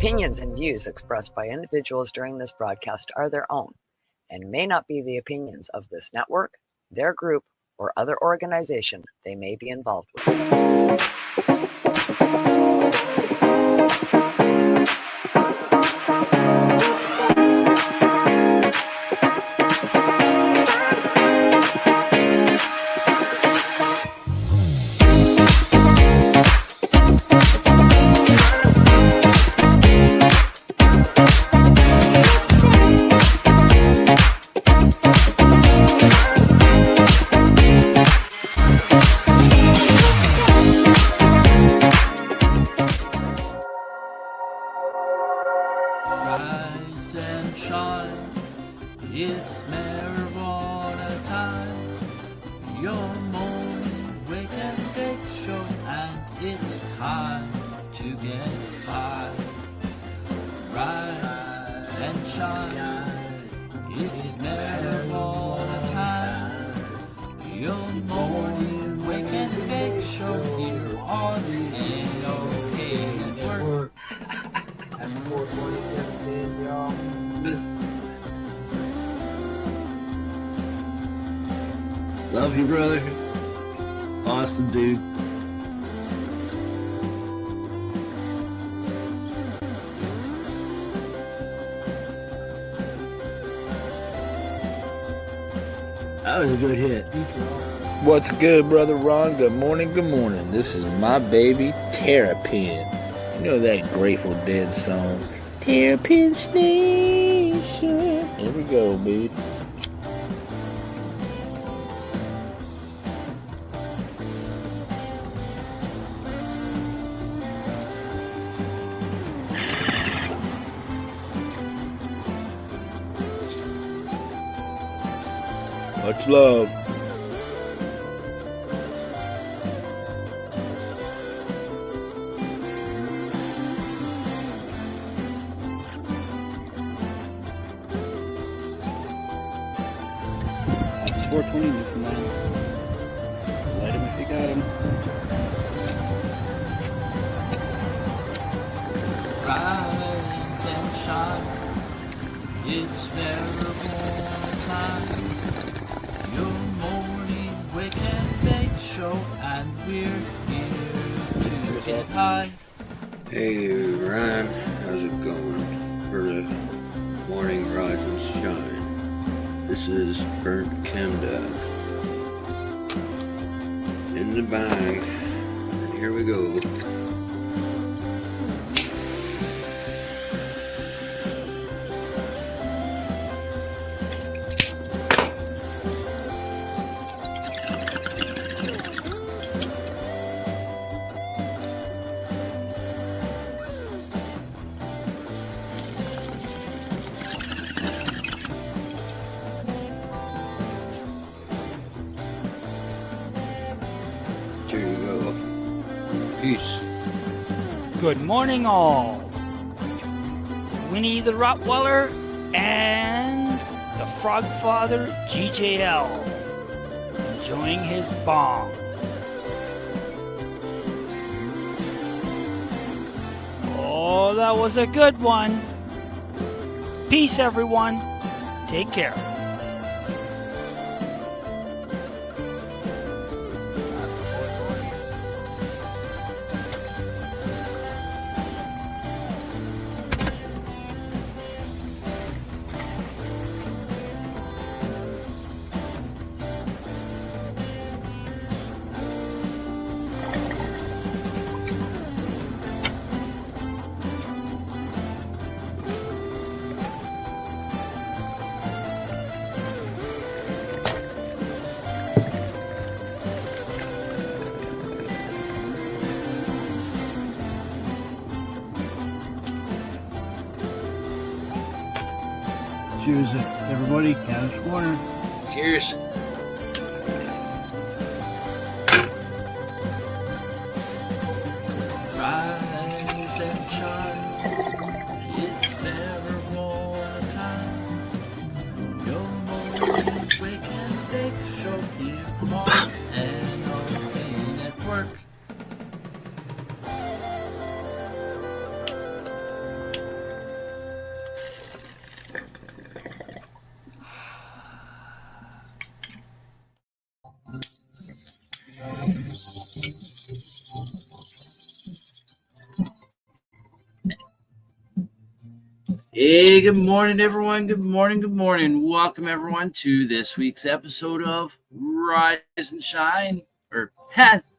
opinions and views expressed by individuals during this broadcast are their own and may not be the opinions of this network, their group, or other organization they may be involved with. Rise and shine, it's marijuana time. Your morning wake and bake show, and it's time to get high. Rise and shine, it's marijuana time. Your morning wake and bake show here on the NOK Network. Happy 4/20/17, y'all. Love you, brother. Awesome, dude. That was a good hit. What's good, Brother Ron? Good morning, good morning. This is my baby, Terrapin. You know that Grateful Dead song, Terrapin Station. Here we go, baby. Much love. Happy 420, Newfoundland. Light him if you got him. Rise and shine, it's marijuana time. Your morning wake and bake show, and we're here to get high. Hey Ryan, how's it going? For the morning rise and shine, this is burnt chem dog in the bag, and here we go. There you go. Peace. Good morning, all. Winnie the Rottweiler and the Frog Father GJL enjoying his bong. Oh, that was a good one. Peace, everyone. Take care. Cheers, everybody. Cannabis Warner. Cheers. Rise and shine, it's marijuana time. Your morning wake and bake show here on NOK Network. Hey, good morning, everyone. Good morning, good morning. Welcome, everyone, to this week's episode of Rise and Shine, or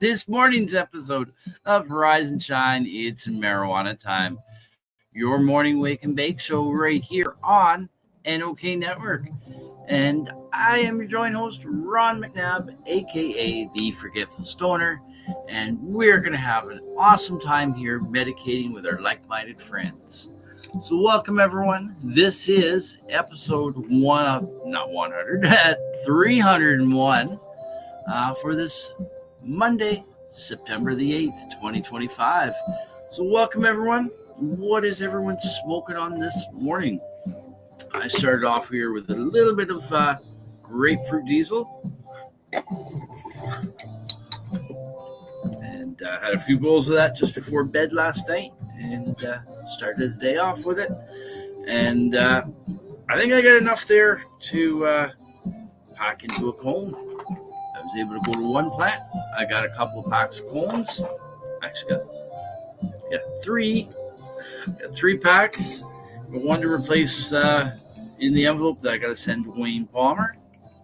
this morning's episode of Rise and Shine. It's marijuana time. Your morning wake and bake show right here on NOK Network. And I am your joint host, Ron McNabb, aka the Forgetful Stoner. And we're going to have an awesome time here meditating with our like-minded friends. So welcome, everyone. This is episode 301 for this Monday, September the 8th, 2025. So welcome, everyone. What is everyone smoking on this morning? I started off here with a little bit of grapefruit diesel. And had a few bowls of that just before bed last night. And started the day off with it. And I think I got enough there to pack into a cone. I was able to go to one plant. I got a couple of packs of cones. Actually got three. Got 3 packs. But one to replace in the envelope that I got to send to Wayne Palmer,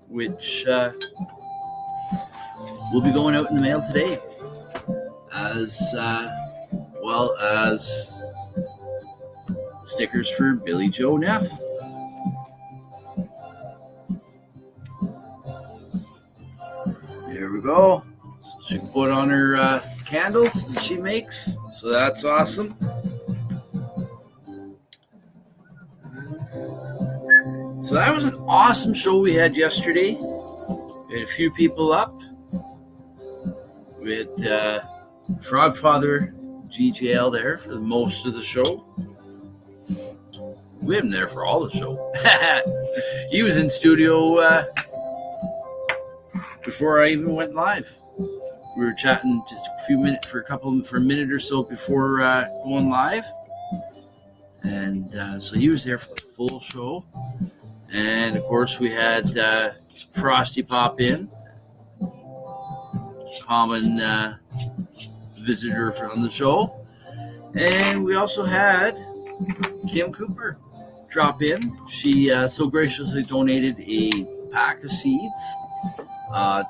which will be going out in the mail today. As well as stickers for Billy Joe Neff. There we go. So she can put on her candles that she makes. So that's awesome. So that was an awesome show we had yesterday. We had a few people up. We had Frogfather GJL there for most of the show. We had him there for all the show. He was in studio before I even went live. We were chatting just a few minutes for a minute or so before going live, and so he was there for the full show. And of course, we had Frosty pop in, common visitor on the show, and we also had Kim Cooper drop in. She so graciously donated a pack of seeds,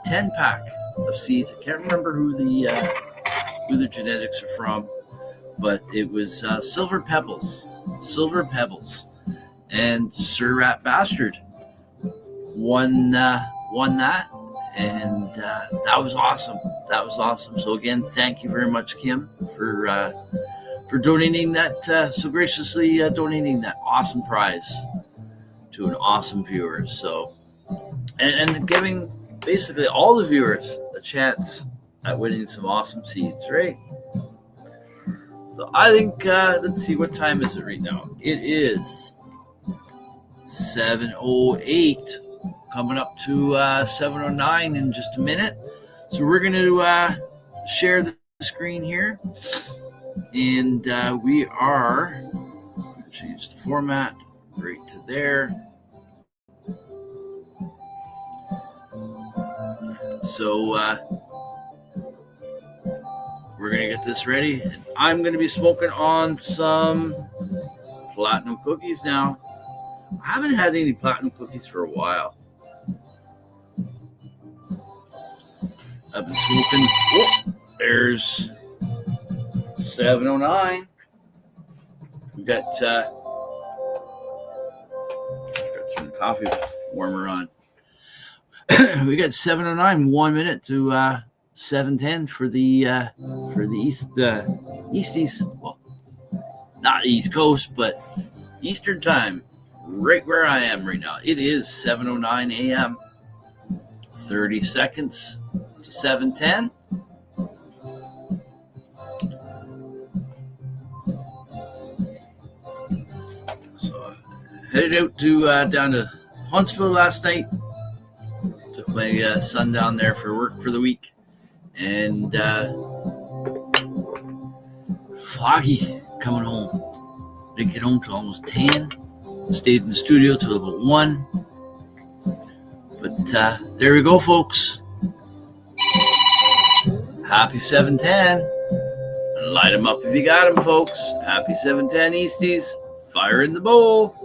10 pack of seeds. I can't remember who the genetics are from, but it was Silver Pebbles, and Sir Rat Bastard won that. And that was awesome. So again, thank you very much, Kim, for donating that, so graciously donating that awesome prize to an awesome viewer. So, and giving basically all the viewers a chance at winning some awesome seeds, right? So I think, let's see, what time is it right now? It is 7:08. Coming up to 7:09 in just a minute. So we're going to share the screen here. And we are going to change the format right to there. So we're going to get this ready. And I'm going to be smoking on some platinum cookies now. I haven't had any platinum cookies for a while. I've been smoking. Oh, there's 7:09. We got turn the coffee warmer on. We got 7:09, 1 minute to 7:10 for the Easties. Well, not East Coast, but Eastern time. Right where I am right now. It is 7:09 a.m. 30 seconds to 7:10. So headed out to down to Huntsville last night. Took my son down there for work for the week, and foggy coming home. Didn't get home till almost 10. Stayed in the studio till about 1. But there we go, folks. Happy 710. Light them up if you got them, folks. Happy 710 Easties. Fire in the bowl.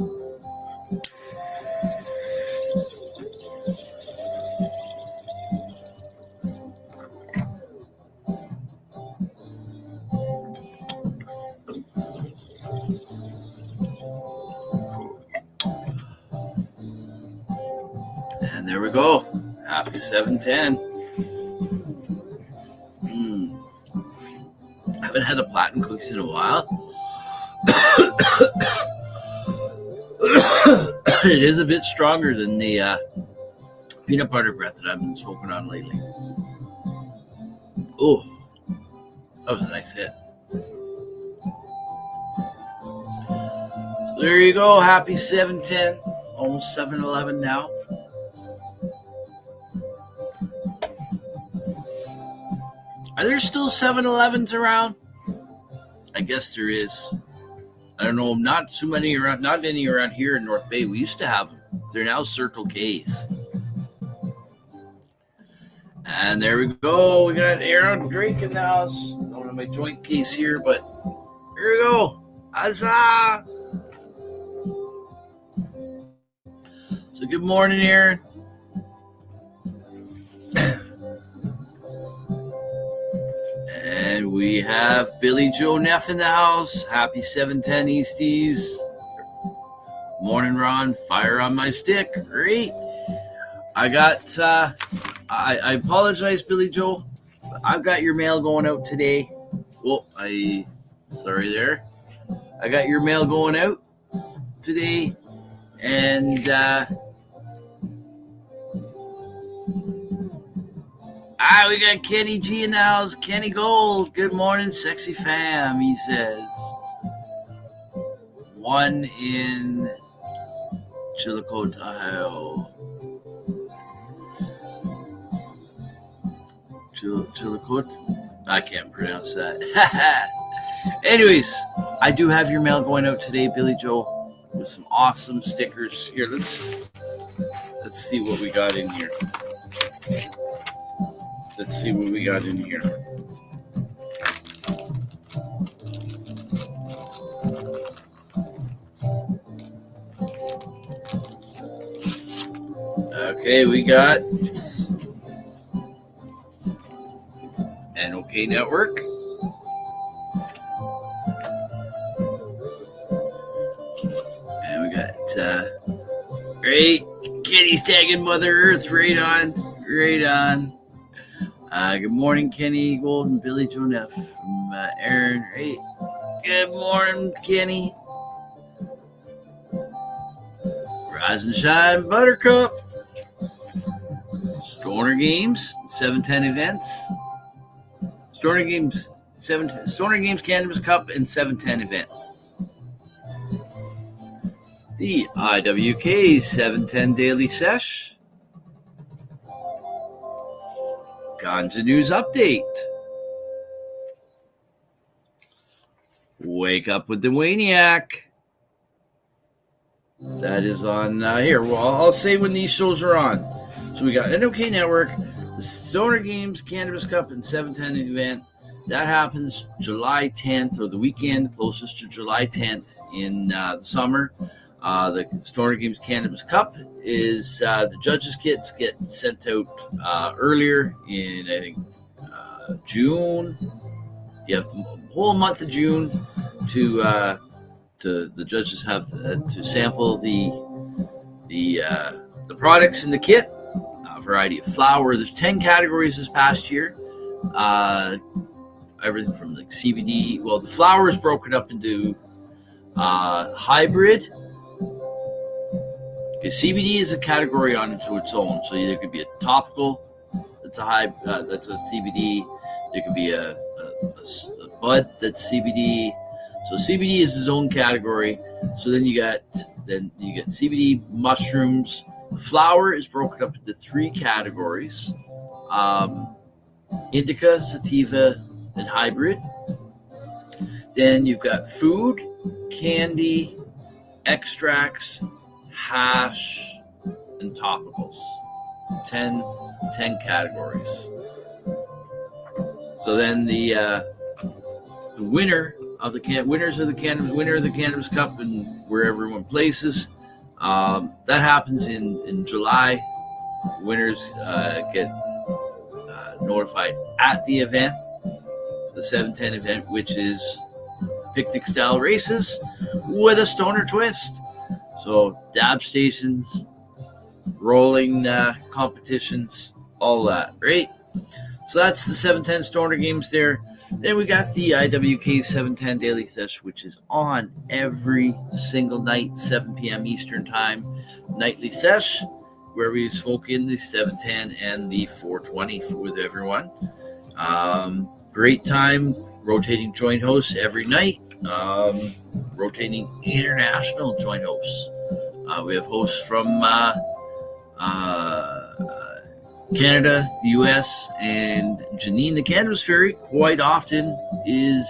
And there we go. Happy 710. I haven't had a platinum cookies in a while. It is a bit stronger than the peanut butter breath that I've been smoking on lately. Oh, that was a nice hit. So there you go. Happy 710. Almost 7-11 now. Are there still 7-Elevens around? I guess there is. I don't know, not too many around, not any around here in North Bay. We used to have them. They're now Circle K's. And there we go. We got Aaron Drake in the house. I don't have my joint case here, but here we go. Huzzah! So good morning, Aaron. And we have Billy Joe Neff in the house. Happy 710 Easties. Morning, Ron. Fire on my stick. Great. I got, I apologize, Billy Joe. I've got your mail going out today. Oh, sorry there. I got your mail going out today. And, we got Kenny G in the house. Kenny Gold. Good morning, sexy fam, he says. One in Chillicothe, Ohio. Chillicothe? I can't pronounce that. Anyways, I do have your mail going out today, Billy Joe, with some awesome stickers. Here, let's see what we got in here. Let's see what we got in here. Okay, we got NOK Network. And we got great Kenny's tagging Mother Earth. Right on. Right on. Good morning, Kenny Gold and Billy Joe Neff from Aaron. Hey, good morning, Kenny. Rise and Shine Buttercup. Stoner Games, 710 events. Stoner Games Cannabis Cup and 710 event. The IWK 710 Daily Sesh. Ganja News Update. Wake Up with the Waniac. That is on here. Well, I'll say when these shows are on. So we got NOK Network, the Stoner Games Cannabis Cup and 710 event. That happens July 10th, or the weekend closest to July 10th in the summer. The Stoner Games Cannabis Cup is the judges' kits get sent out earlier in, I think, June. You have the whole month of June to the judges have to sample the products in the kit. A variety of flower. There's 10 categories this past year. Everything from like CBD. Well, the flower is broken up into hybrid. Okay, CBD is a category onto its own. So there could be a topical that's that's a CBD. There could be a bud that's CBD. So CBD is its own category. So then you get CBD mushrooms. The flower is broken up into 3 categories: indica, sativa, and hybrid. Then you've got food, candy, extracts, hash, and topicals. 10 categories. So then the winner of the winner of the Cannabis Cup and where everyone places. That happens in July. Winners get notified at the event, the 710 event, which is picnic style races with a stoner twist. So dab stations, rolling competitions, all that, right? So that's the 710 stoner games there. Then we got the IWK 710 Daily Sesh, which is on every single night, 7 p.m. Eastern Time, nightly sesh, where we smoke in the 710 and the 420 with everyone. Great time, rotating joint hosts every night, rotating international joint hosts. We have hosts from Canada, the U.S., and Janine the Cannabis Fairy quite often is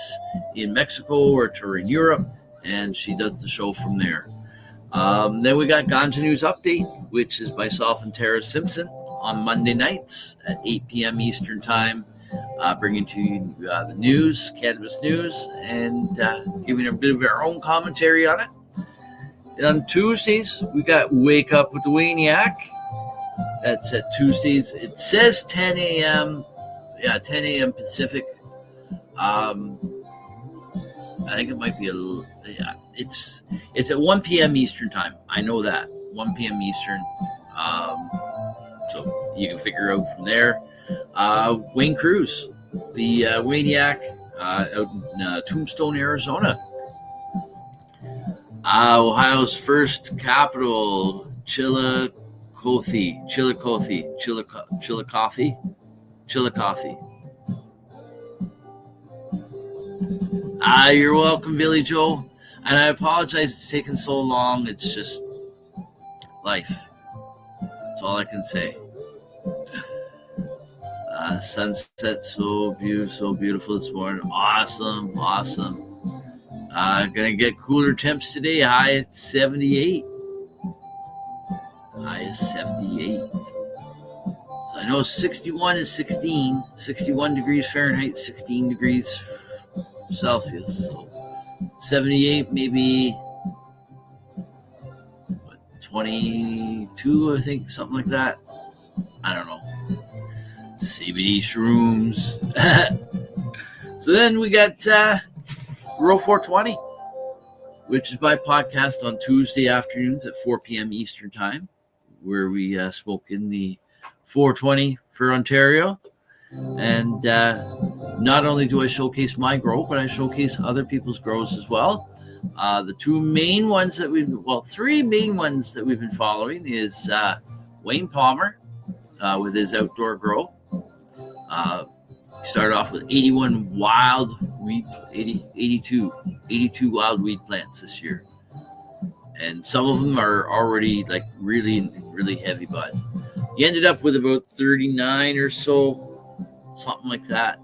in Mexico or in Europe, and she does the show from there. Then we got Ganja News Update, which is myself and Tara Simpson on Monday nights at 8 p.m. Eastern Time, bringing to you the news, cannabis news, and giving a bit of our own commentary on it. And on Tuesdays, we got Wake Up with the Waniac. That's at Tuesdays. It says 10 a.m. Yeah, 10 a.m. Pacific. I think it might be it's at 1 p.m. Eastern Time. I know that. 1 p.m. Eastern. So you can figure out from there. Wayne Cruz, the Waniac, out in Tombstone, Arizona. Ohio's first capital, Chillicothe. You're welcome, Billy Joe. And I apologize it's taken so long. It's just life. That's all I can say. Sunset so beautiful this morning. Awesome. Gonna get cooler temps today. High at 78. High is 78. So I know 61 is 16. 61 degrees Fahrenheit, 16 degrees Celsius. So 78 maybe 22, I think, something like that. I don't know. CBD shrooms. So then we got Grow 420, which is my podcast on Tuesday afternoons at 4 p.m. Eastern Time, where we smoke in the 420 for Ontario. And not only do I showcase my grow, but I showcase other people's grows as well. The three main ones that we've been following is Wayne Palmer with his outdoor grow. He started off with 82 wild weed plants this year. And some of them are already like really, really heavy bud. He ended up with about 39 or so, something like that.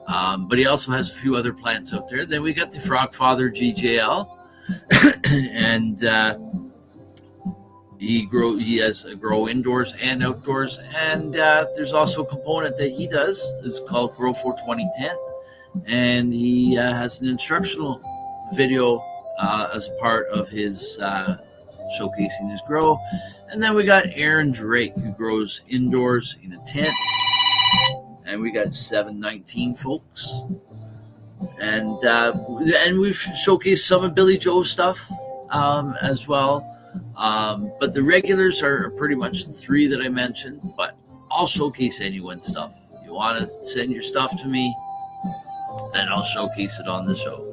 But he also has a few other plants out there. Then we got the Frog Father GJL, and he has a grow indoors and outdoors. And there's also a component that he does. It's called Grow 42010, and he has an instructional video as a part of his showcasing his grow. And then we got Aaron Drake, who grows indoors in a tent. And we got 719 folks. And we've showcased some of Billy Joe's stuff as well. But the regulars are pretty much the three that I mentioned. But I'll showcase anyone's stuff. You want to send your stuff to me, then I'll showcase it on the show.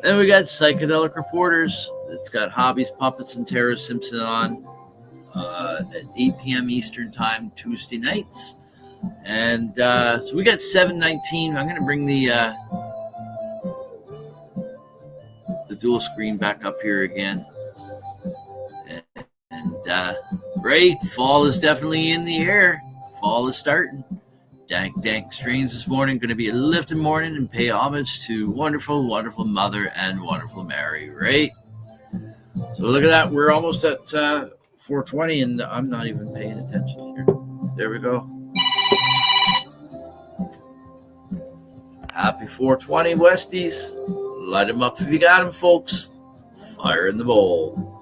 Then we got Psychedelic Reporters. It's got Hobbies, Puppets, and Tara Simpson on at 8 p.m. Eastern Time, Tuesday nights. And so we got 719. I'm going to bring the dual screen back up here again. And right, fall is definitely in the air. Fall is starting. Dank strains this morning. Going to be a lifting morning and pay homage to wonderful, wonderful Mother and wonderful Mary, right? So look at that. We're almost at 420, and I'm not even paying attention here. There we go. Happy 420, Westies. Light 'em up if you got 'em, folks. Fire in the bowl.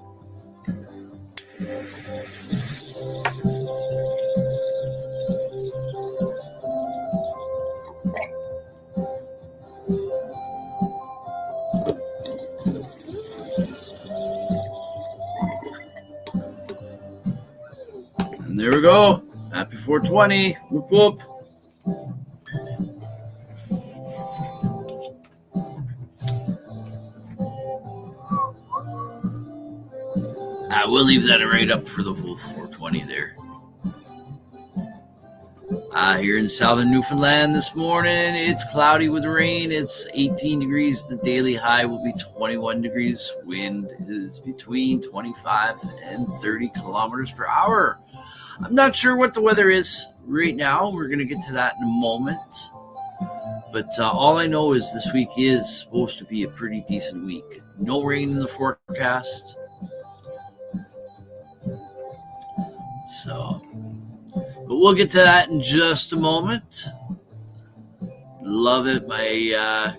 And there we go. Happy 420. Whoop whoop. I will leave that right up for the full 420 there. Here in southern Newfoundland this morning, it's cloudy with rain. It's 18 degrees. The daily high will be 21 degrees. Wind is between 25 and 30 kilometers per hour. I'm not sure what the weather is right now. We're going to get to that in a moment. But all I know is this week is supposed to be a pretty decent week. No rain in the forecast. So, but we'll get to that in just a moment. Love it. My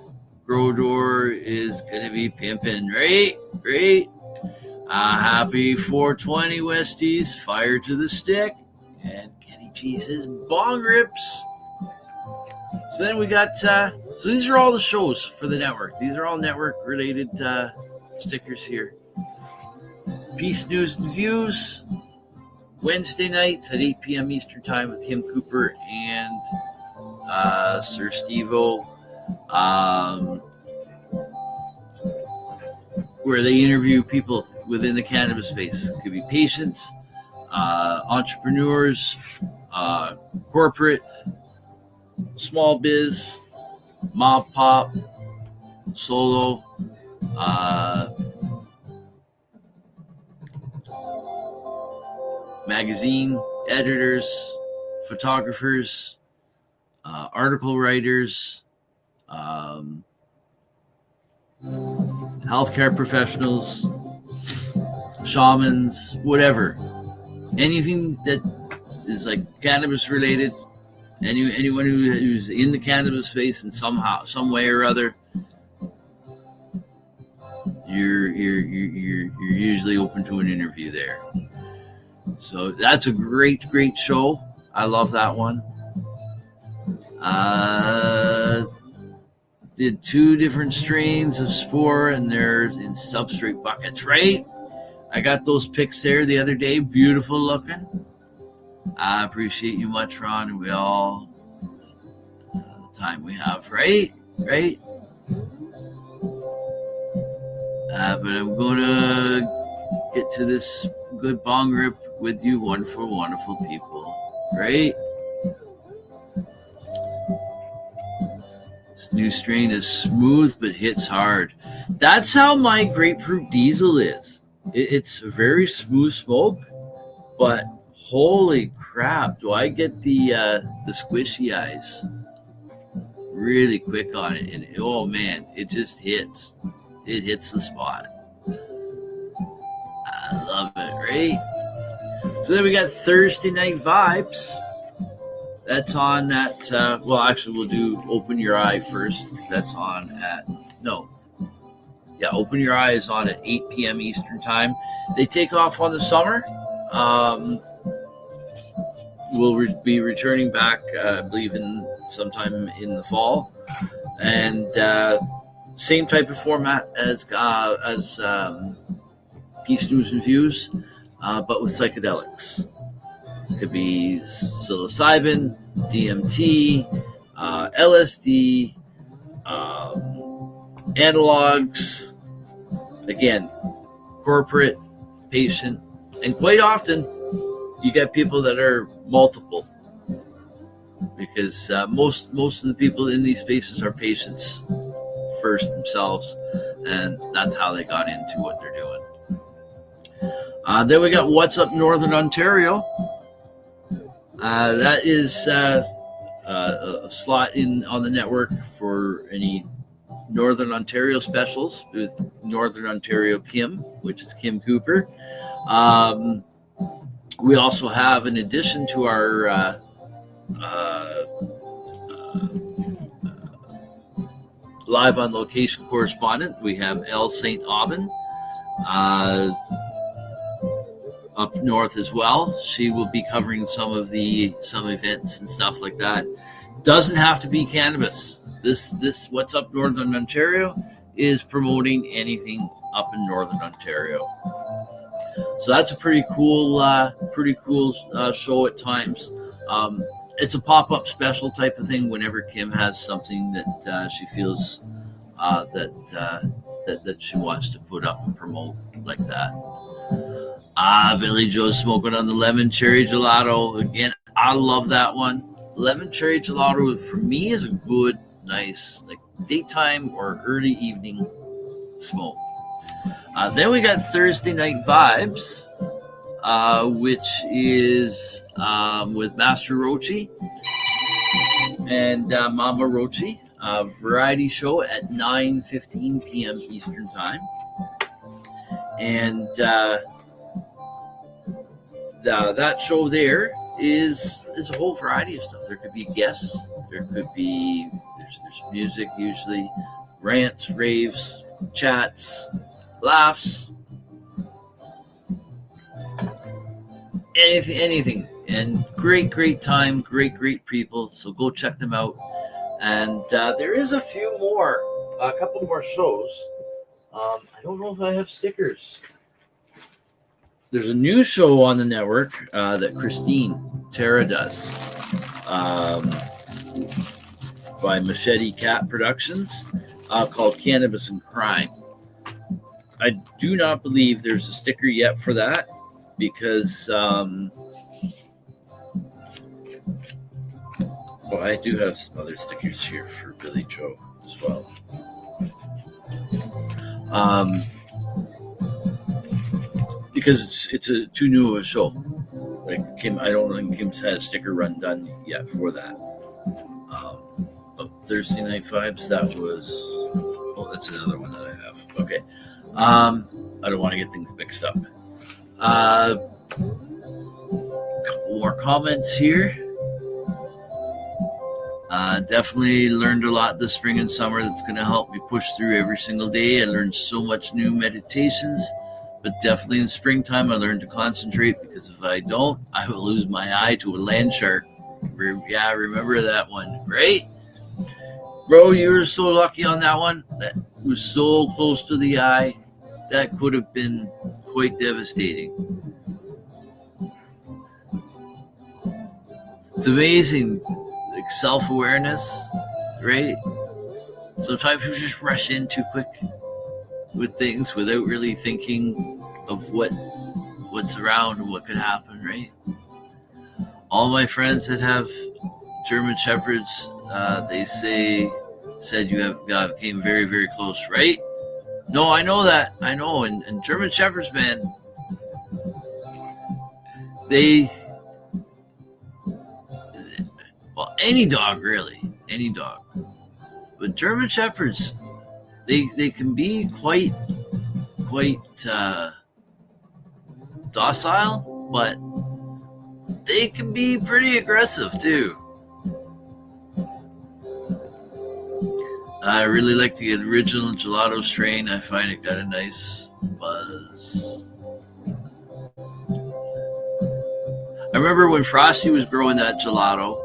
grow door is going to be pimping. Right? Happy 420, Westies. Fire to the stick. And Kenny G says bong rips. So then we got, so these are all the shows for the network. These are all network-related stickers here. Peace, News, and Views. Wednesday nights at 8 p.m. Eastern Time with Kim Cooper and Sir Steve-O, where they interview people within the cannabis space. It could be patients, entrepreneurs, corporate, small biz, mob pop, solo, magazine editors, photographers, article writers, healthcare professionals, shamans, whatever. Anything that is like cannabis related, anyone who's in the cannabis space in some way or other, you're usually open to an interview there. So that's a great show. I love that one. Did 2 different strains of spore, and they're in substrate buckets, right? I got those pics there the other day. Beautiful looking. I appreciate you much, Ron, and we all the time we have, right? But I'm gonna get to this good bong rip with you, wonderful people, right? This new strain is smooth but hits hard. That's how my grapefruit diesel is. It's a very smooth smoke, but holy crap, do I get the squishy eyes really quick on it. And oh man, it just hits. It hits the spot. I love it, right? So then we got Thursday Night Vibes. That's on at, well, actually, we'll do Open Your Eye first. That's on at, Open Your Eye is on at 8 p.m. Eastern Time. They take off on the summer. We'll be returning back, I believe, sometime in the fall. And same type of format as Peace, News, and Views, but with psychedelics. It could be psilocybin, DMT, LSD, analogs, again, corporate, patient, and quite often you get people that are multiple, because most of the people in these spaces are patients first themselves, and that's how they got into what they're doing. Then we got What's Up Northern Ontario. That is a slot on the network for any Northern Ontario specials with Northern Ontario Kim, which is Kim Cooper. We also have, in addition to our live on location correspondent, we have Elle St. Aubin up north as well. She will be covering some events and stuff like that. Doesn't have to be cannabis. This what's up northern Ontario is promoting anything up in northern Ontario. So that's a pretty cool show at times. It's a pop-up special type of thing whenever Kim has something that she feels that she wants to put up and promote like that. Billy Joe's smoking on the lemon cherry gelato. Again, I love that one. Lemon cherry gelato for me is a good, nice like daytime or early evening smoke. Then we got Thursday Night Vibes, which is with Master Rochi and Mama Rochi, a variety show at 9:15 p.m. Eastern Time. And that show there is a whole variety of stuff. There could be guests, there's music usually, rants, raves, chats, laughs, anything, and great time, great people. So go check them out. And there is a couple more shows. I don't know if I have stickers. There's a new show on the network that Christine Terra does by Machete Cat Productions called Cannabis and Crime. I do not believe there's a sticker yet for that because I do have some other stickers here for Billy Joe as well. Because it's too new of a show. Like Kim, I don't think Kim's had a sticker run done yet for that. Thursday Night Vibes, that was. Oh, that's another one that I have. Okay. I don't want to get things mixed up. A couple more comments here. Definitely learned a lot this spring and summer that's going to help me push through every single day. I learned so much new meditations, but definitely in springtime I learned to concentrate because if I don't, I will lose my eye to a land shark. Yeah, remember that one, right? Bro, you were so lucky on that one. That was so close to the eye. That could have been quite devastating. It's amazing, like self-awareness, right? Sometimes we just rush in too quick with things without really thinking of what's around and what could happen, right? All my friends that have German Shepherds, they said you came very, very close, right? No, I know that. I know. And German Shepherds, man, any dog, really. Any dog. But German Shepherds, they can be quite docile, but they can be pretty aggressive, too. I really like the original gelato strain. I find it got a nice buzz. I remember when Frosty was growing that gelato,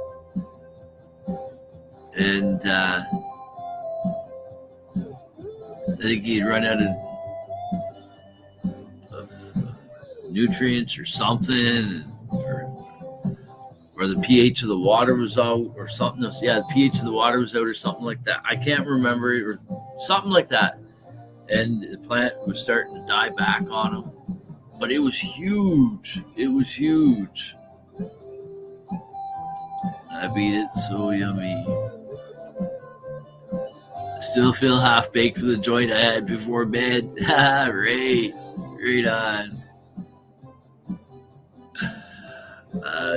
and I think he'd run out of nutrients or something, or the pH of the water was out or something else. Yeah, the pH of the water was out or something like that. I can't remember it, or something like that. And the plant was starting to die back on him. But it was huge. It was huge. I beat it so yummy. I still feel half baked for the joint I had before bed. Right on.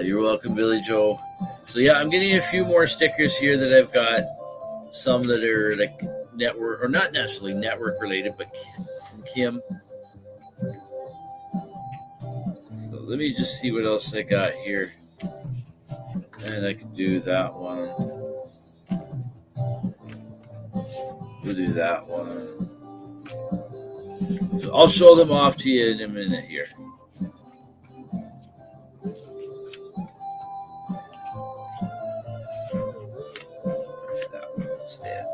You're welcome, Billy Joe. So yeah, I'm getting a few more stickers here that I've got. Some that are like network, or not necessarily network related, but from Kim. So let me just see what else I got here. And I can do that one. We'll do that one. So I'll show them off to you in a minute here. That one instead.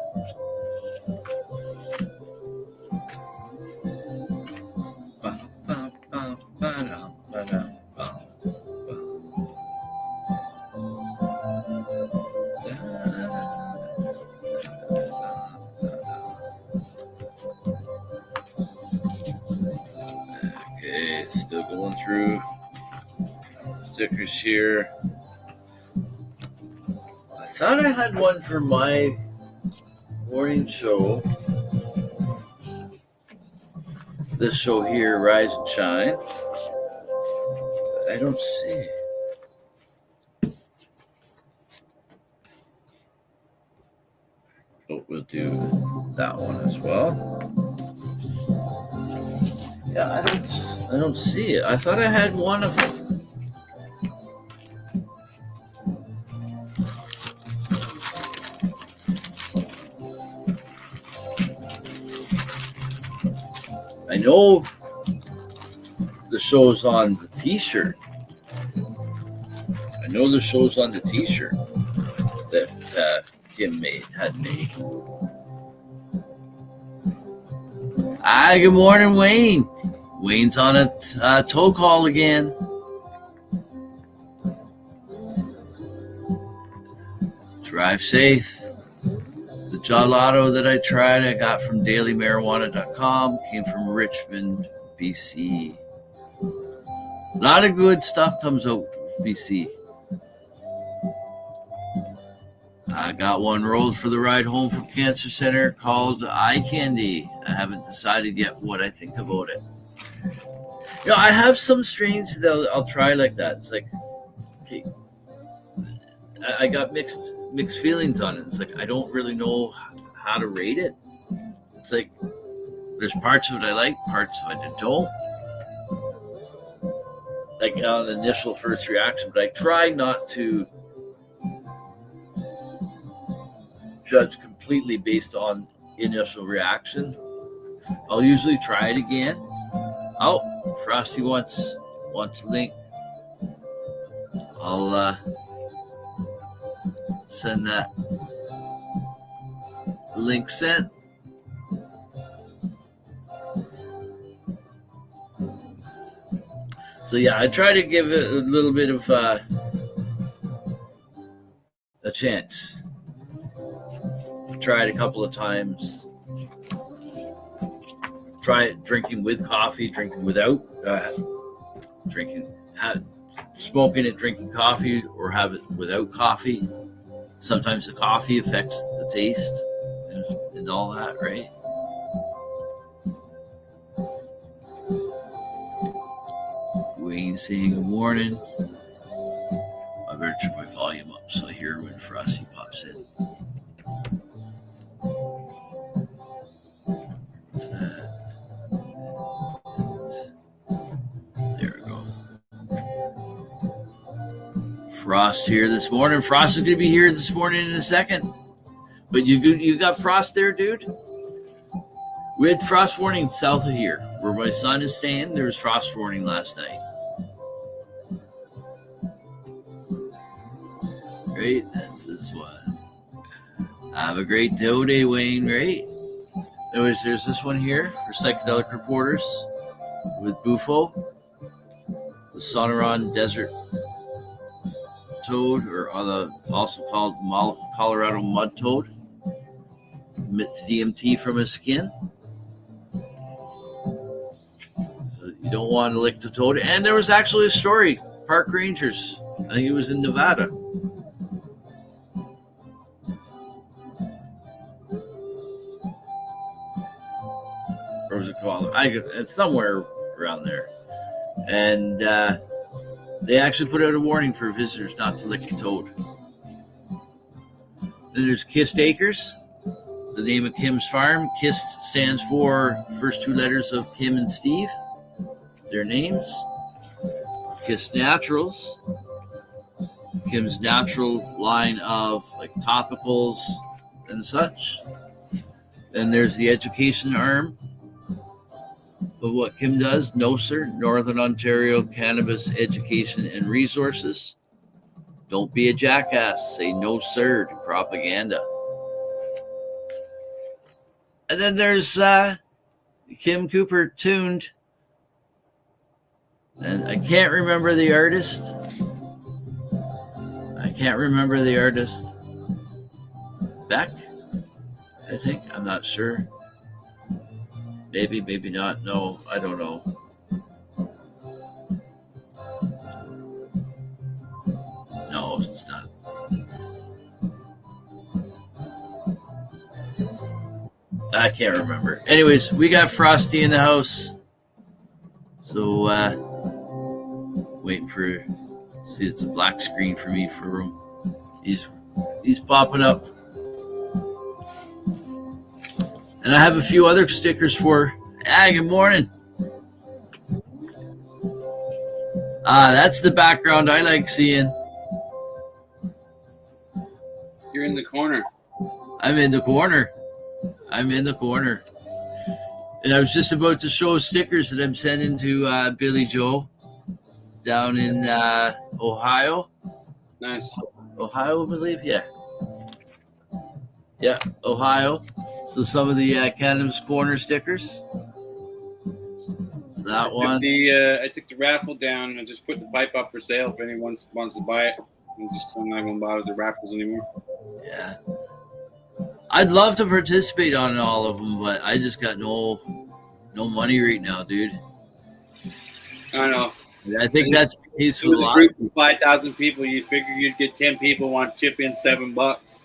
Okay, still going through stickers here. I thought I had one for my morning show. This show here, Rise and Shine. I don't see. But we'll do that one as well. Yeah, I don't see it. I thought I had one of them. I know the show's on the t-shirt. I know the show's on the t-shirt that Kim had made. Hi, good morning, Wayne. Wayne's on a tow call again. Drive safe. The gelato that I tried, I got from dailymarijuana.com, came from Richmond, BC. A lot of good stuff comes out of BC. I got one rolled for the ride home from Cancer Center called Eye Candy. I haven't decided yet what I think about it. You know, I have some strains that I'll try like that. It's like, okay, I got mixed feelings on it. It's like I don't really know how to rate it. It's like there's parts of it I like, parts of it I don't. Like on the initial first reaction, but I try not to judge completely based on initial reaction. I'll usually try it again. Oh, Frosty wants a link. I'll send that link sent. So yeah, I try to give it a little bit of a chance. Tried a couple of times. Try it drinking with coffee, drinking without, smoking it, drinking coffee, or have it without coffee. Sometimes the coffee affects the taste and all that, right? Wayne saying good morning. I better turn my volume up so I hear when Frosty pops in. Frost here this morning. Frost is going to be here this morning in a second. But you got frost there, dude? We had frost warning south of here. Where my son is staying, there was frost warning last night. Right? That's this one. Have a great day, Wayne, right? There's this one here for psychedelic reporters with Bufo. The Sonoran Desert toad, or also called Colorado mud toad, emits DMT from his skin. So you don't want to lick the toad. And there was actually a story, park rangers, I think it was in Nevada. Or was it called? It's somewhere around there. And they actually put out a warning for visitors not to lick the toad. Then there's Kissed Acres, the name of Kim's farm. Kissed stands for first two letters of Kim and Steve, their names. Kissed Naturals, Kim's natural line of like topicals and such. Then there's the education arm of what Kim does. No, sir. Northern Ontario Cannabis Education and Resources. Don't be a jackass. Say no, sir, to propaganda. And then there's Kim Cooper tuned. And I can't remember the artist. Beck, I think. I'm not sure. Maybe, maybe not. No, I don't know. No, it's not. I can't remember. Anyways, we got Frosty in the house. So, waiting for, see, it's a black screen for me for him. He's popping up. And I have a few other stickers for. Good morning. That's the background I like seeing. You're in the corner. I'm in the corner. And I was just about to show stickers that I'm sending to Billy Joe down in Ohio. Nice. Ohio, I believe. Yeah, Ohio. So some of the Cannabis Corner stickers. That one. I took the raffle down and just put the pipe up for sale if anyone wants to buy it. I'm not going to bother the raffles anymore. Yeah. I'd love to participate on all of them, but I just got no money right now, dude. I know. I think that's the case with a lot. Group of 5,000 people. You figure you'd get 10 people want to chip in $7,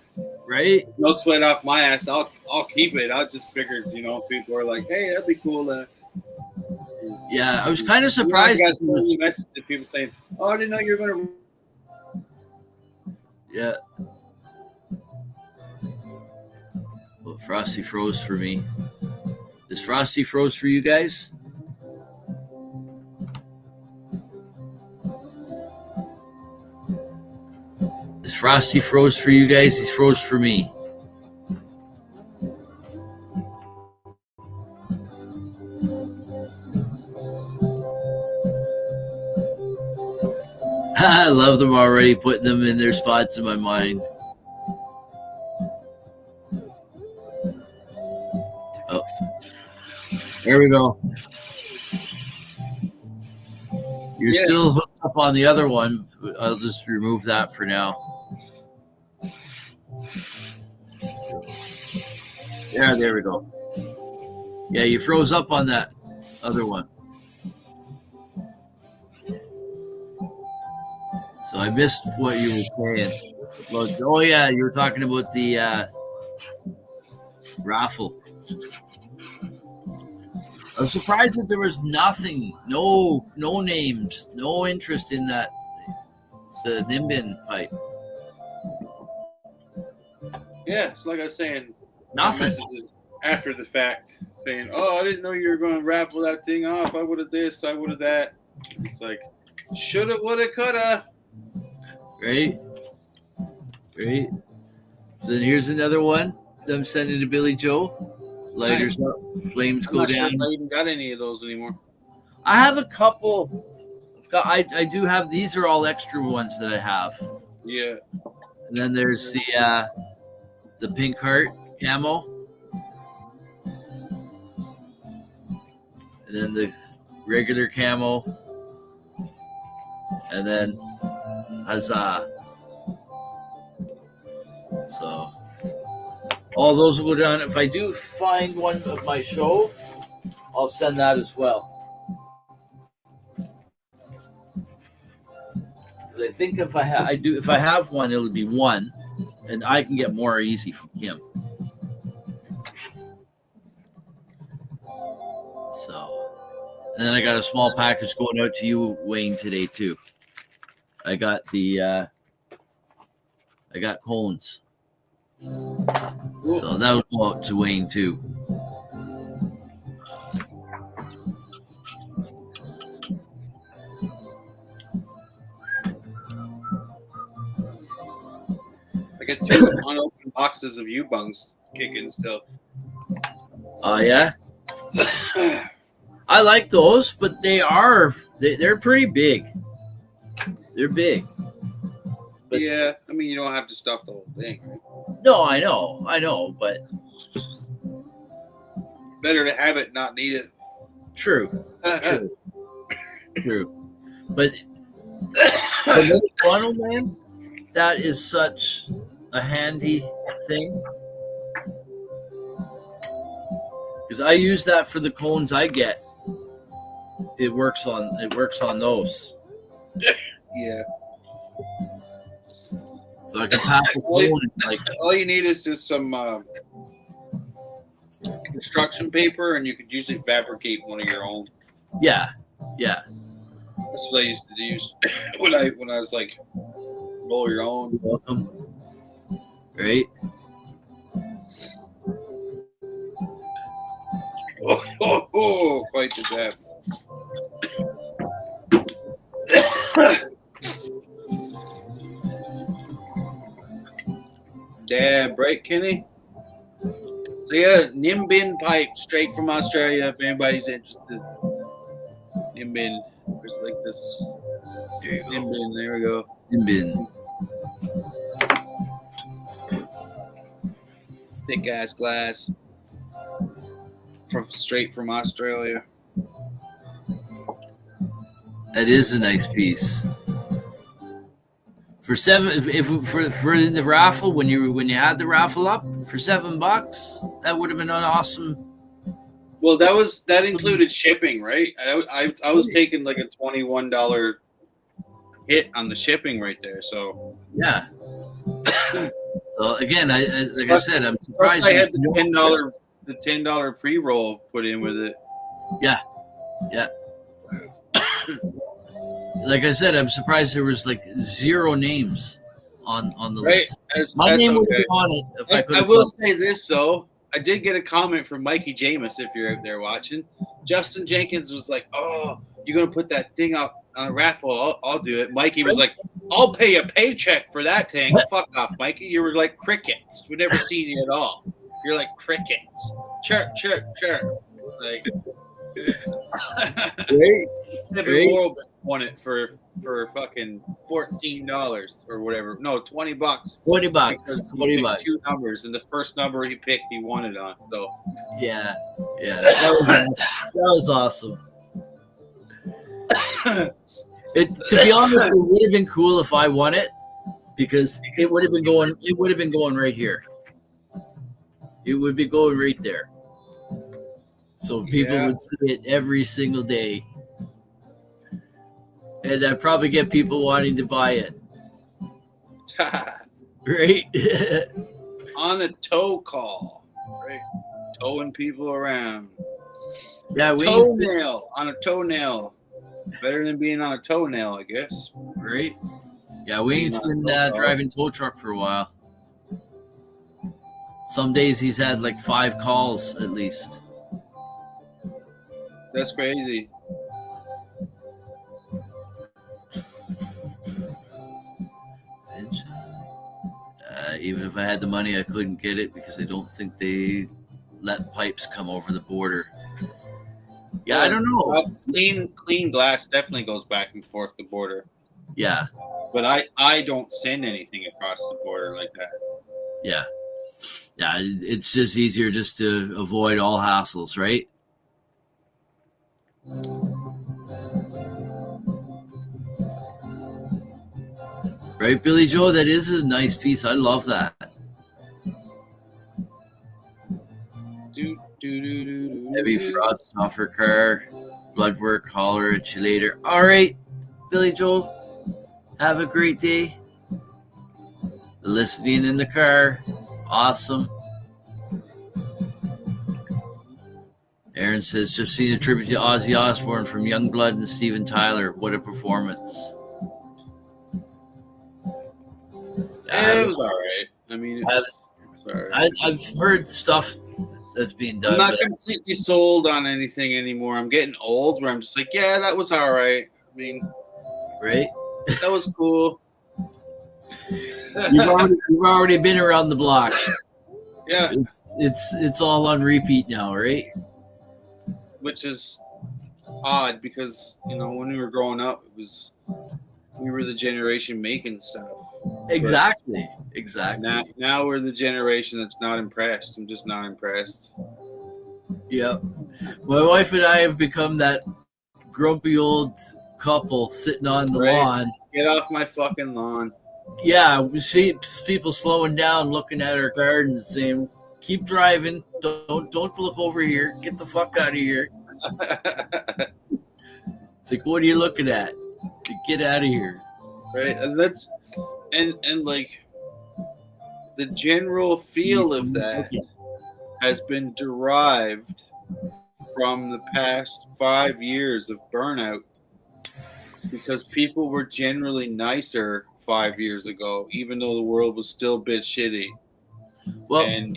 right? No sweat off my ass. I'll keep it. I just figured, people are like, hey, that'd be cool. Yeah, I was kind of surprised. I got so many messages of people saying, "Oh, I didn't know you were going to." Yeah. Well, Frosty froze for me. Is Frosty froze for you guys? Is Frosty froze for you guys? He's froze for me. I love them already, putting them in their spots in my mind. Oh, there we go. You're still hooked up on the other one. I'll just remove that for now. Yeah, there we go. Yeah, you froze up on that other one. So I missed what you were saying. Well, oh yeah, you were talking about the raffle. I was surprised that there was nothing, no names, no interest in the Nimbin pipe. Yeah, it's like I was saying. Nothing. After the fact, saying, "Oh, I didn't know you were going to raffle that thing off. I would have this, I would have that." It's like, shoulda, woulda, coulda. Right. So then here's another one that I'm sending to Billy Joe. Lighters up, flames go down. Sure if I even got any of those anymore. I have a couple. I do have. These are all extra ones that I have. Yeah. And then there's the pink heart camo. And then the regular camo. And then huzzah. So all those will go down. If I do find one of my show, I'll send that as well. Because I think if I have one, it'll be one, and I can get more easy from him. So, and then I got a small package going out to you, Wayne, today too. I got cones. So that'll go out to Wayne too. I get 2 unopened boxes of U-bungs kicking still. Oh yeah, I like those, but they're pretty big. They're big. But, yeah, I mean, you don't have to stuff the whole thing. Right? No, I know, but Better to have it, not need it. true. But the funnel, man, that is such a handy thing. Because I use that for the cones I get. It works on those. Yeah. So I can pass the cone like All you need is just some construction paper, and you could usually fabricate one of your own. yeah. That's what I used to use when I was like, roll your own. Welcome. Right? Oh, quite the jab. Damn, right, Kenny? So yeah, Nimbin pipe straight from Australia. If anybody's interested, Nimbin. There's like this. There you go. Nimbin. There we go. Bin. Thick ass glass. Straight from Australia. That is a nice piece. For the raffle, when you had the raffle up for $7, that would have been an awesome. Well, that included shipping, right? I was taking like a $21 hit on the shipping right there. So Yeah. So again, I said, I'm surprised. Plus I had the $10 pre-roll put in with it. Yeah. Like I said, I'm surprised there was like 0 names on the list. My name would be on it if I could. I will say this though. I did get a comment from Mikey Jamis, if you're out there watching. Justin Jenkins was like, "Oh, you're gonna put that thing up on a raffle? I'll do it." Mikey was like, "I'll pay a paycheck for that thing." Fuck off, Mikey. You were like crickets. We've never seen you at all. You're like crickets. Chirp, chirp, chirp. Like, Evan World won it for fucking $14 or whatever. No, $20. $20. 2 numbers, and the first number he picked, he won it on. So yeah, that was awesome. To be honest, it would have been cool if I won it, because it would have been going right here. It would be going right there. So people would see it every single day. And I'd probably get people wanting to buy it. Right? On a tow call. Right? Towing people around. Yeah, toenail. On a toenail. Better than being on a toenail, I guess. Right? Yeah, Wayne's been driving tow truck for a while. Some days he's had like 5 calls at least. That's crazy. Even if I had the money, I couldn't get it because I don't think they let pipes come over the border. Yeah, I don't know. Clean glass definitely goes back and forth the border. Yeah. But I don't send anything across the border like that. Yeah. Yeah, it's just easier just to avoid all hassles, right? Right, Billy Joe? That is a nice piece. I love that. Heavy frost off her car. Blood work. Holler at you later. All right, Billy Joe. Have a great day. Listening in the car. Awesome. Aaron says, just seen a tribute to Ozzy Osbourne from Youngblood and Steven Tyler. What a performance. It was all right. I mean, I've heard stuff that's being done. I'm not completely sold on anything anymore. I'm getting old where I'm just like, yeah, that was all right. I mean, right? That was cool. You've already been around the block. Yeah. it's all on repeat now, right? Which is odd because when we were growing up, we were the generation making stuff. Exactly. Now we're the generation that's not impressed. I'm just not impressed. Yeah. My wife and I have become that grumpy old couple sitting on the lawn. Get off my fucking lawn. Yeah, we see people slowing down, looking at our garden, saying, "Keep driving. Don't look over here. Get the fuck out of here." It's like, what are you looking at? Get out of here. Right, and that's and like the general feel of that has been derived from the past 5 years of burnout, because people were generally nicer 5 years ago, even though the world was still a bit shitty. Well, and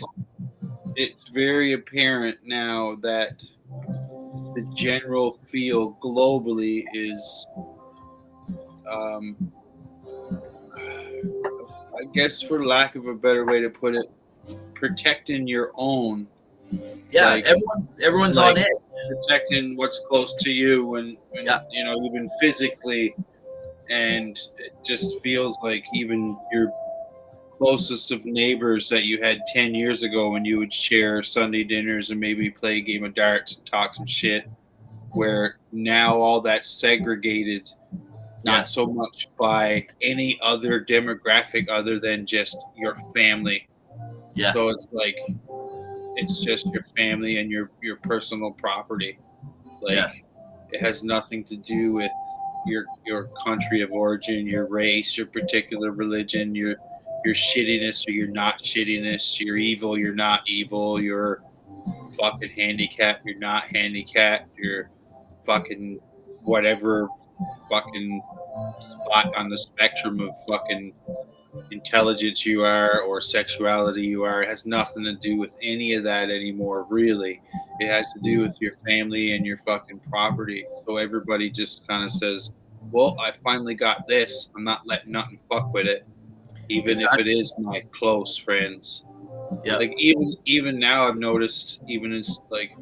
it's very apparent now that the general feel globally is, I guess, for lack of a better way to put it, protecting your own. Yeah, everyone's on edge. Protecting what's close to you when even physically, and it just feels like even your closest of neighbors that you had 10 years ago when you would share Sunday dinners and maybe play a game of darts and talk some shit, where now all that's segregated, not so much by any other demographic other than just your family. Yeah. So it's like it's just your family and your personal property. It has nothing to do with your country of origin, your race, your particular religion, your shittiness or your not shittiness, you're evil, you're not evil, you're fucking handicapped, you're not handicapped, you're fucking whatever fucking spot on the spectrum of fucking intelligence you are or sexuality you are. It has nothing to do with any of that anymore, really. It has to do with your family and your fucking property. So everybody just kind of says, well, I finally got this, I'm not letting nothing fuck with it, even if it is my close friends. Yeah. Like even now I've noticed, even in like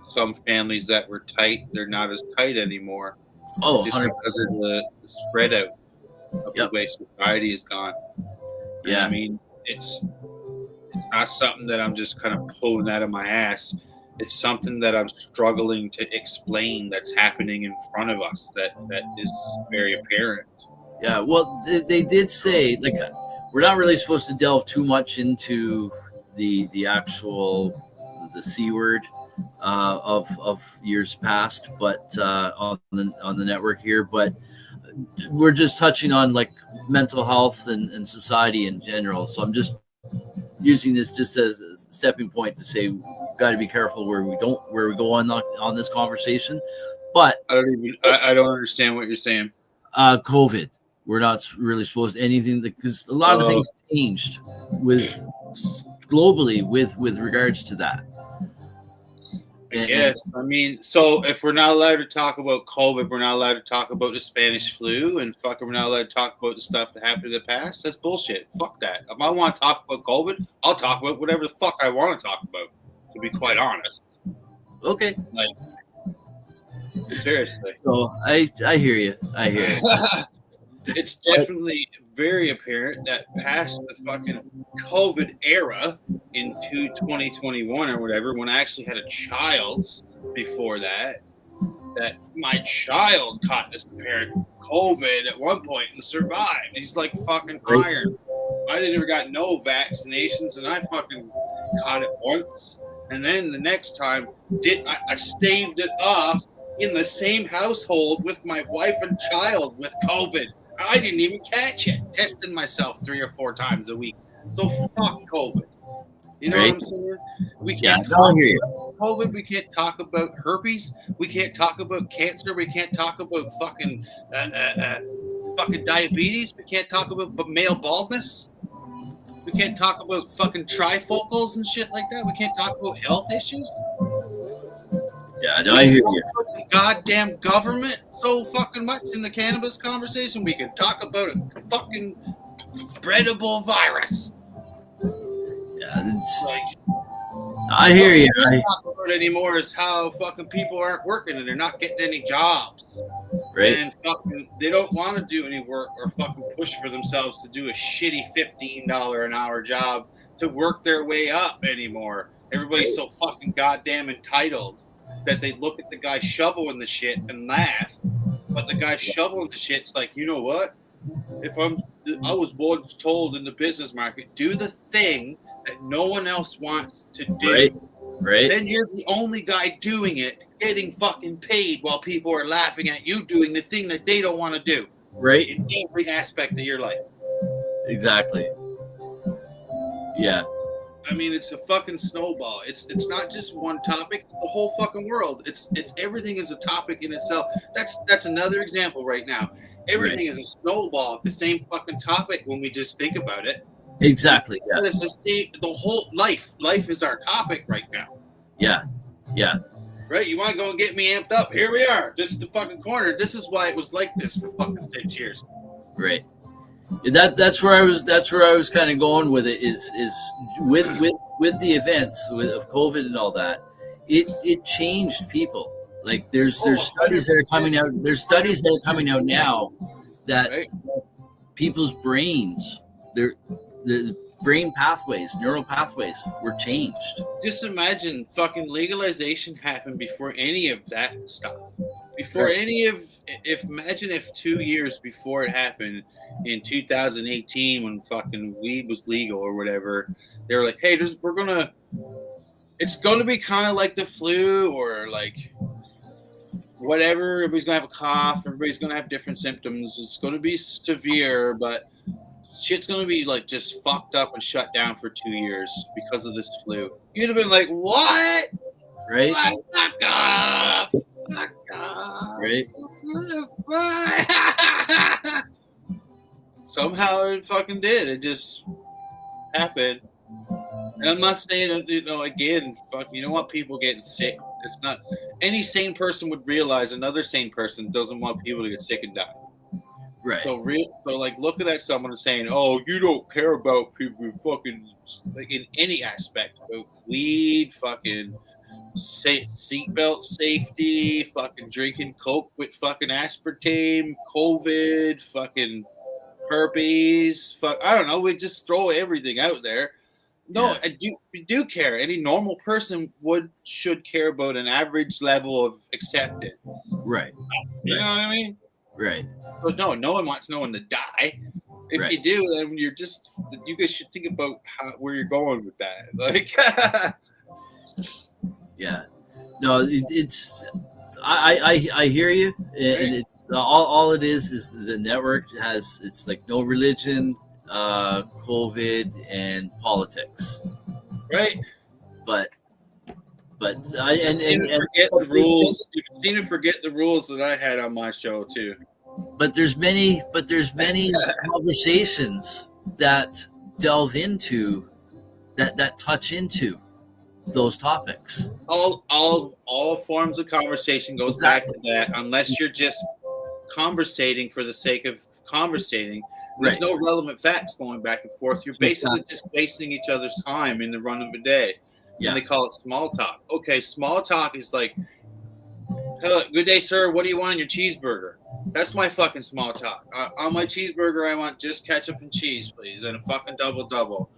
some families that were tight, they're not as tight anymore. Oh, just 100%. Because of the spread out of the way society has gone. Yeah. I mean, it's not something that I'm just kind of pulling out of my ass. It's something that I'm struggling to explain that's happening in front of us that is very apparent. Yeah, well, they did say, like, we're not really supposed to delve too much into the actual the C word of years past, but on the network here, but we're just touching on like mental health and society in general. So I'm just using this just as a stepping point to say we've got to be careful where we go on this conversation. But I don't understand what you're saying. COVID. We're not really supposed to anything because a lot of things changed globally with regards to that. Yes, I mean, so if we're not allowed to talk about COVID, we're not allowed to talk about the Spanish flu, and we're not allowed to talk about the stuff that happened in the past. That's bullshit. Fuck that. If I want to talk about COVID, I'll talk about whatever the fuck I want to talk about, to be quite honest. Okay. Like, seriously. So I hear you. It's definitely very apparent that past the fucking COVID era into 2021 or whatever, when I actually had a child before that my child caught this apparent COVID at one point and survived. He's like fucking iron. I never got no vaccinations and I fucking caught it once. And then the next time I staved it off in the same household with my wife and child with COVID. I didn't even catch it. Testing myself 3 or 4 times a week. So fuck COVID. You know what I'm saying? We can't talk about COVID. We can't talk about herpes. We can't talk about cancer. We can't talk about fucking diabetes. We can't talk about male baldness. We can't talk about fucking trifocals and shit like that. We can't talk about health issues. Yeah, I hear you. The goddamn government so fucking much in the cannabis conversation. We can talk about a fucking spreadable virus. Yeah, I hear you. What we talk about anymore is how fucking people aren't working and they're not getting any jobs. Right. And fucking they don't want to do any work or fucking push for themselves to do a shitty $15 an hour job to work their way up anymore. Everybody's so fucking goddamn entitled that they look at the guy shoveling the shit and laugh. But the guy shoveling the shit's like, you know what? I was once told in the business market, do the thing that no one else wants to do. Right. Then you're the only guy doing it, getting fucking paid while people are laughing at you doing the thing that they don't want to do. Right. In every aspect of your life. Exactly. Yeah. I mean, it's a fucking snowball. It's not just one topic. It's the whole fucking world. It's everything is a topic in itself. That's another example right now. Everything is a snowball. The same fucking topic when we just think about it. Exactly. Yeah. But it's the whole life. Life is our topic right now. Yeah. Yeah. Right? You want to go and get me amped up? Here we are. This is the fucking corner. This is why it was like this for fucking 6 years. Right. That's where I was kind of going with it is with the events of COVID and all that. It changed people. Like there's studies that are coming out. There's studies that are coming out now that people's brains, the brain pathways, neural pathways were changed. Just imagine fucking legalization happened before any of that stuff. Imagine if 2 years before it happened in 2018 when fucking weed was legal or whatever, they were like, hey, it's going to be kind of like the flu or like whatever. Everybody's going to have a cough. Everybody's going to have different symptoms. It's going to be severe, but shit's going to be like just fucked up and shut down for 2 years because of this flu. You'd have been like, what? Right? Fuck off. Fuck off. Right? Somehow it fucking did. It just happened. And I'm not saying, again, fuck, you don't want people getting sick. It's not. Any sane person would realize another sane person doesn't want people to get sick and die. Right. So like looking at someone and saying, "Oh, you don't care about people who fucking like in any aspect of weed, fucking seatbelt safety, fucking drinking Coke with fucking aspartame, COVID, fucking herpes, I don't know. We just throw everything out there." No, yeah. I do care. Any normal person should care about an average level of acceptance. Right. You know what I mean? Right. But no one wants no one to die. If you do, then you guys should think about where you're going with that. Like, yeah. No, I hear you, and it's all it is the network has. It's like no religion, COVID, and politics. Right. But forget the rules. You seem to forget the rules that I had on my show too. But there's many conversations that delve into that touch into those topics. All forms of conversation goes back to that, unless you're just conversating for the sake of conversating. There's no relevant facts going back and forth. You're basically just wasting each other's time in the run of the day. Yeah. And they call it small talk. Okay, small talk is like, hello, good day, sir. What do you want on your cheeseburger? That's my fucking small talk. On my cheeseburger, I want just ketchup and cheese, please, and a fucking double.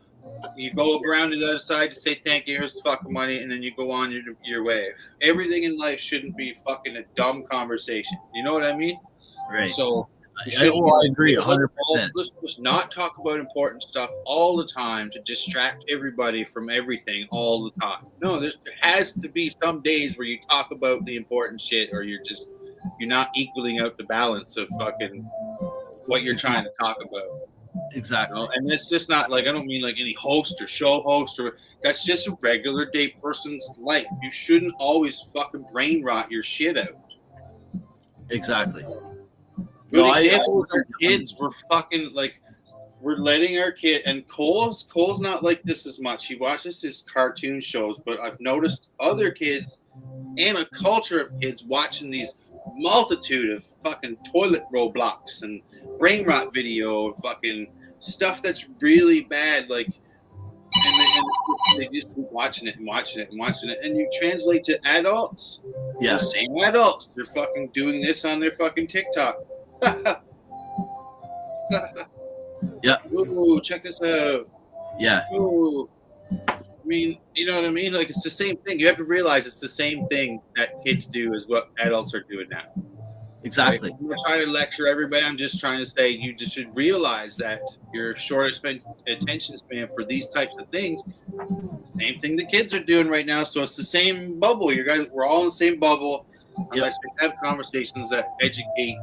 You go around to the other side to say thank you, here's the fucking money, and then you go on your way. Everything in life shouldn't be fucking a dumb conversation. You know what I mean? Right. So I agree 100%. Let's just not talk about important stuff all the time to distract everybody from everything all the time. No, there has to be some days where you talk about the important shit, or you're not equaling out the balance of fucking what you're trying to talk about. Exactly. You know? And it's just not like, I don't mean like any host or show host, or that's just a regular day person's life. You shouldn't always fucking brain rot your shit out. Exactly. Good example is our kids. We're fucking like, we're letting our kid, and Cole's not like this as much. He watches his cartoon shows, but I've noticed other kids and a culture of kids watching these multitude of fucking toilet Roblox and brain rot video, fucking stuff that's really bad. Like and they just keep watching it and watching it and watching it. And you translate to adults. Yeah. The same adults. They're fucking doing this on their fucking TikTok. Yeah. Ooh, check this out. Yeah. Ooh. I mean, you know what I mean? Like, it's the same thing. You have to realize it's the same thing that kids do as what adults are doing now. Exactly. Right? I'm not trying to lecture everybody. I'm just trying to say you just should realize that your short attention span for these types of things, same thing the kids are doing right now. So it's the same bubble. You guys, we're all in the same bubble. Unless we have conversations that educate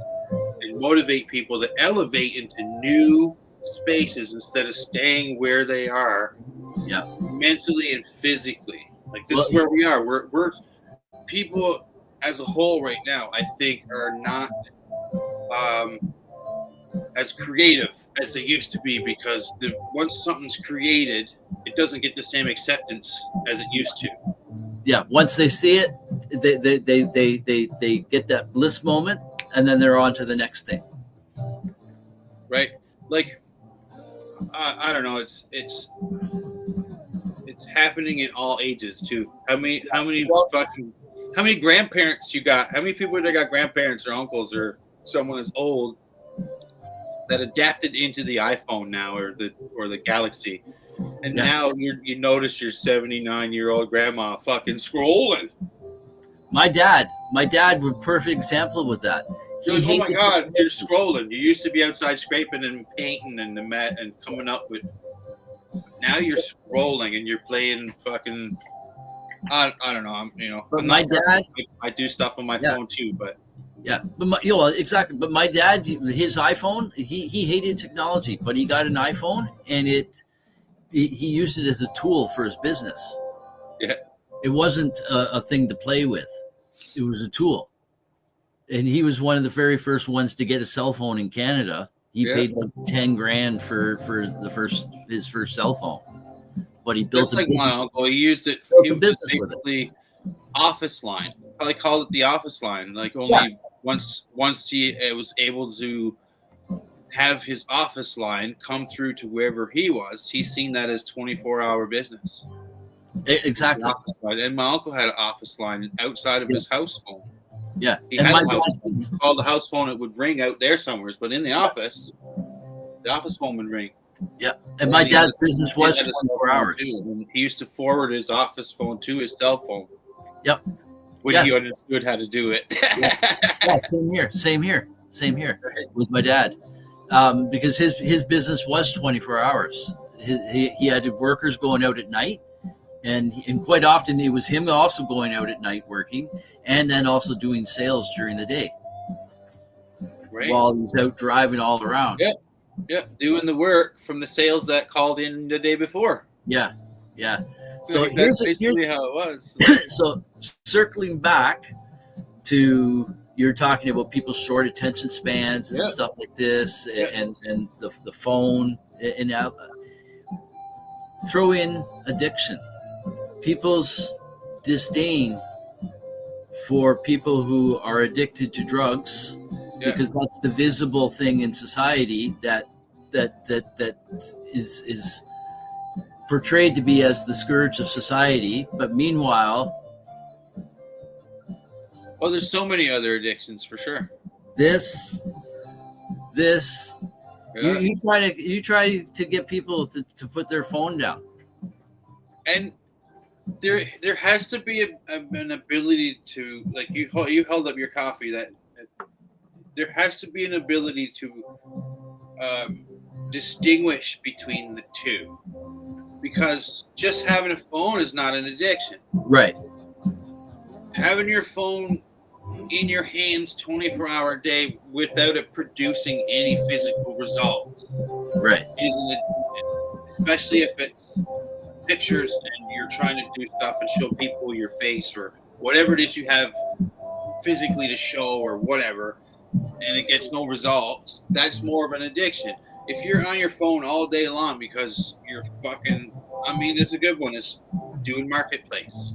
and motivate people to elevate into new spaces instead of staying where they are, mentally and physically. Like, this is where we are. We're people as a whole right now, I think, are not as creative as they used to be, because once something's created, it doesn't get the same acceptance as it used to. Yeah, once they see it, they get that bliss moment, and then they're on to the next thing. Right? Like, I don't know. It's happening in all ages too. How many grandparents you got? How many people that got grandparents or uncles or someone as old that adapted into the iPhone now or the Galaxy? And now you notice your 79-year-old grandma fucking scrolling. My dad was a perfect example with that. Like, oh my God, you're scrolling. You used to be outside scraping and painting and the mat and coming up with. Now you're scrolling and you're playing fucking. I don't know. But my dad, I do stuff on my phone too, but. Yeah, but exactly. But my dad, his iPhone, he hated technology, but he got an iPhone and he used it as a tool for his business. Yeah. It wasn't a thing to play with. It was a tool. And he was one of the very first ones to get a cell phone in Canada. He paid like $10,000 for his first cell phone. But he built just like my uncle. He used it for basically office line. I called it the office line. Like only once he was able to have his office line come through to wherever he was, he's seen that as 24-hour business. Exactly. And my uncle had an office line outside of his house phone. Yeah. He had a house phone. Called the house phone, it would ring out there somewhere, but in the office phone would ring. Yeah. And my dad's business was 24 hours. And he used to forward his office phone to his cell phone. Yep. When he understood how to do it. Same here with my dad. Because his business was 24 hours. He had workers going out at night, and quite often it was him also going out at night working, and then also doing sales during the day. Right. While he's out driving all around. Yeah, doing the work from the sales that called in the day before. Yeah. So that's basically how it was. So circling back to, you're talking about people's short attention spans and stuff like this, and the phone, and throw in addiction. People's disdain for people who are addicted to drugs, because that's the visible thing in society that is portrayed to be as the scourge of society. But meanwhile, there's so many other addictions for sure. This you try to get people to put their phone down, and there has to be an ability to, like, you held up your coffee, that there has to be an ability to distinguish between the two, because just having a phone is not an addiction. Right. Having your phone in your hands 24-hour a day without it producing any physical results, right, isn't it? Especially if it's pictures and you're trying to do stuff and show people your face or whatever it is you have physically to show or whatever, and it gets no results. That's more of an addiction. If you're on your phone all day long because you're it's a good one, is doing Marketplace.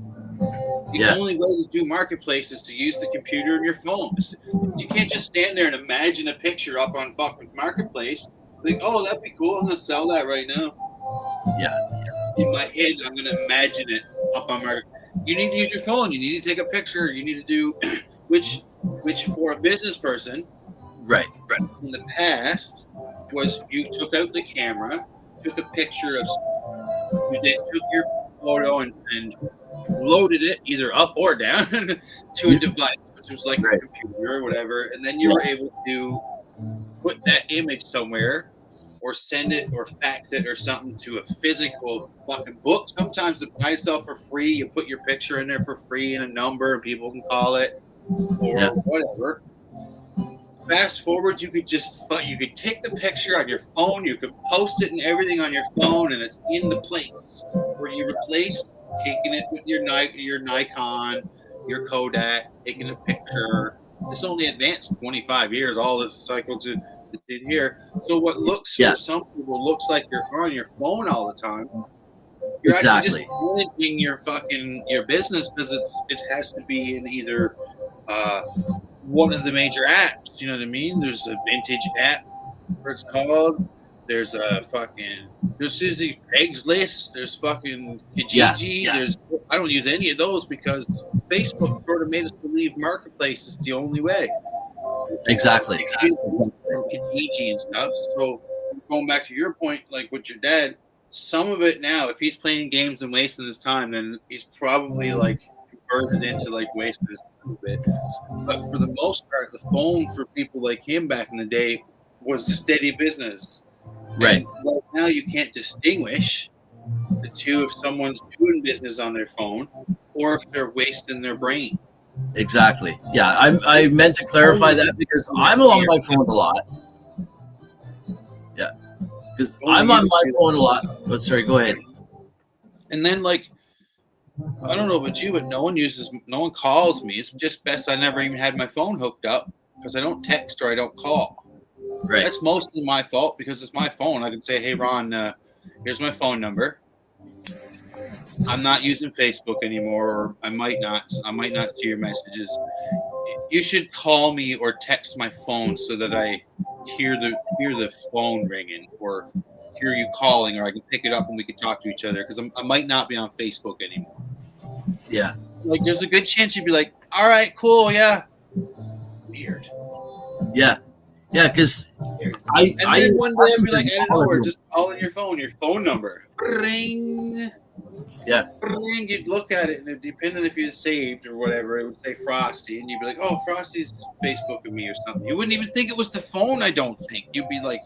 The only way to do Marketplace is to use the computer and your phone. You can't just stand there and imagine a picture up on fucking Marketplace. Like, oh, that'd be cool. I'm going to sell that right now. Yeah. in my head, I'm going to imagine it up on my. You need to use your phone. You need to take a picture. You need to do, which for a business person, Right. in the past, was you took out the camera, took a picture of, you then took your photo and loaded it either up or down to a device, which was like a computer or whatever, and then you were able to put that image somewhere or send it or fax it or something to a physical fucking book. Sometimes to buy stuff for free, you put your picture in there for free and a number and people can call it or whatever. Fast forward, you could take the picture on your phone, you could post it and everything on your phone, and it's in the place where you replaced taking it with your Nikon, your Kodak, taking a picture. This only advanced 25 years, all this cycle to it's in here. So what looks for some people looks like you're on your phone all the time. You're actually just managing your business because it has to be in either one of the major apps. You know what I mean? There's a vintage app, where it's called. There's Susie Craigslist. There's fucking Kijiji. There's I don't use any of those because Facebook sort of made us believe marketplace is the only way. Exactly. From Kijiji and stuff. So going back to your point, like with your dad, some of it now, if he's playing games and wasting his time, then he's probably like converted into like wasting his time a bit. But for the most part, the phone for people like him back in the day was steady business. Right. And right now, you can't distinguish the two if someone's doing business on their phone or if they're wasting their brain. Exactly. Yeah, I meant to clarify that because I'm on my phone a lot. Yeah, because I'm on my phone a lot. But sorry, go ahead. And then, like, I don't know about you, but no one calls me. It's just best I never even had my phone hooked up because I don't text or I don't call. Right. That's mostly my fault because it's my phone. I can say, hey, Ron, here's my phone number. I'm not using Facebook anymore, or I might not see your messages. You should call me or text my phone so that I hear the phone ringing or hear you calling, or I can pick it up and we can talk to each other because I might not be on Facebook anymore. Yeah. Like, there's a good chance you'd be like, all right, cool, yeah. Weird. Yeah. Yeah, because I then one day I'd be like, I don't know, just calling your phone number. Ring. Yeah. Ring. You'd look at it, and depending if you saved or whatever, it would say Frosty, and you'd be like, oh, Frosty's Facebooking me or something. You wouldn't even think it was the phone, I don't think. You'd be like,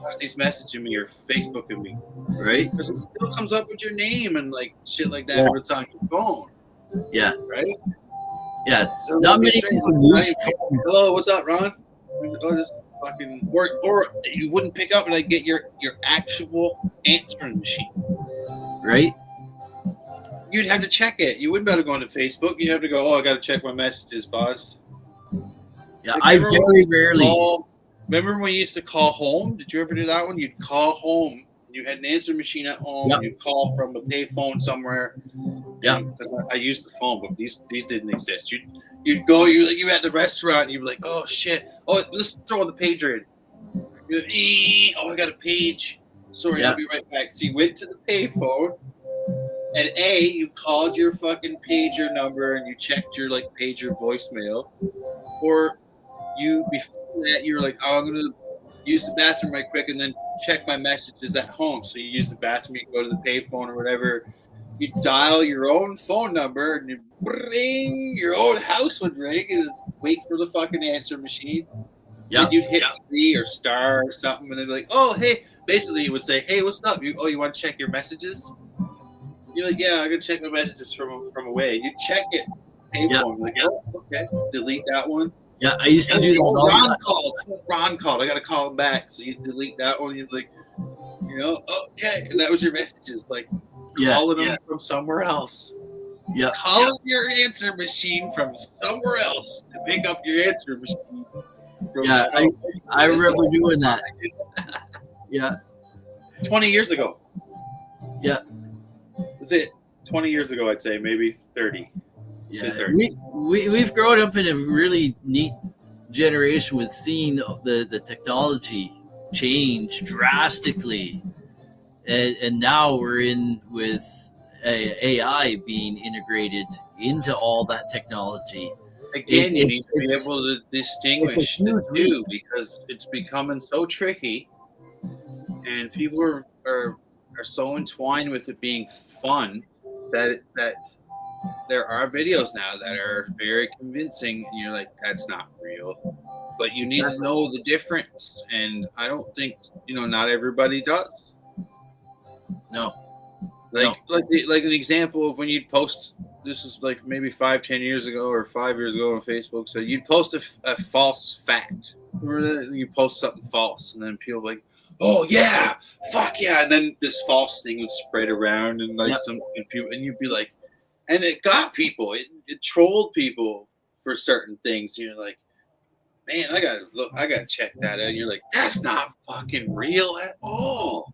Frosty's messaging me or Facebooking me. Right. Because it still comes up with your name and like shit like that when it's on your phone. Yeah. Right? Yeah. So not many people use phone. Hello, what's up, Ron? Oh, this fucking or you wouldn't pick up and I'd get your actual answering machine. Right? You'd have to check it. You wouldn't be able to go into Facebook. You'd have to go, I got to check my messages, boss. Yeah, I very rarely. Remember when you used to call home? Did you ever do that one? You'd call home. You had an answering machine at home. Yep. You'd call from a payphone somewhere. Yeah. Because I used the phone, but these didn't exist. You'd go, you at the restaurant, and you'd be like, oh, shit. Oh, let's throw the pager in. You're like, oh, I got a page. Sorry, I'll be right back. So you went to the payphone, and you called your fucking pager number, and you checked your, like, pager voicemail. Or before that, you were like, oh, I'm going to use the bathroom right quick and then check my messages at home. So you use the bathroom, you go to the payphone or whatever. You dial your own phone number, and you ring, your own house would ring, and wait for the fucking answer machine. Yeah. Then you'd hit 3 or star or something, and they'd be like, oh, hey. Basically, you would say, hey, what's up? You want to check your messages? You're like, yeah, I'm going to check my messages from away. You check it. Payphone. Like, oh, okay. Delete that one. Yeah, I used to do this all the time. Ron called. I got to call him back. So you delete that one. You're like, okay. And that was your messages. Like, calling them from somewhere else. Yeah. Calling your answer machine from somewhere else to pick up your answer machine. Yeah, I remember doing that. Yeah. 20 years ago. Yeah. That's it. 20 years ago, I'd say. Maybe 30. Yeah. We've grown up in a really neat generation with seeing the technology change drastically. and now we're in with AI being integrated into all that technology. Again, you need to be able to distinguish the two, because it's becoming so tricky, and people are so entwined with it being fun that there are videos now that are very convincing, and you're like, that's not real. But you need to know the difference, and I don't think, not everybody does. No. Like an example of when you'd post, this is like maybe 5-10 years ago or 5 years ago on Facebook, so you'd post a false fact. Remember that? You post something false, and then people were like, oh yeah, fuck yeah, and then this false thing would spread around, and like some people, and you'd be like, and it got people, it trolled people for certain things. You're like, man, I gotta check that out. And you're like, that's not fucking real at all.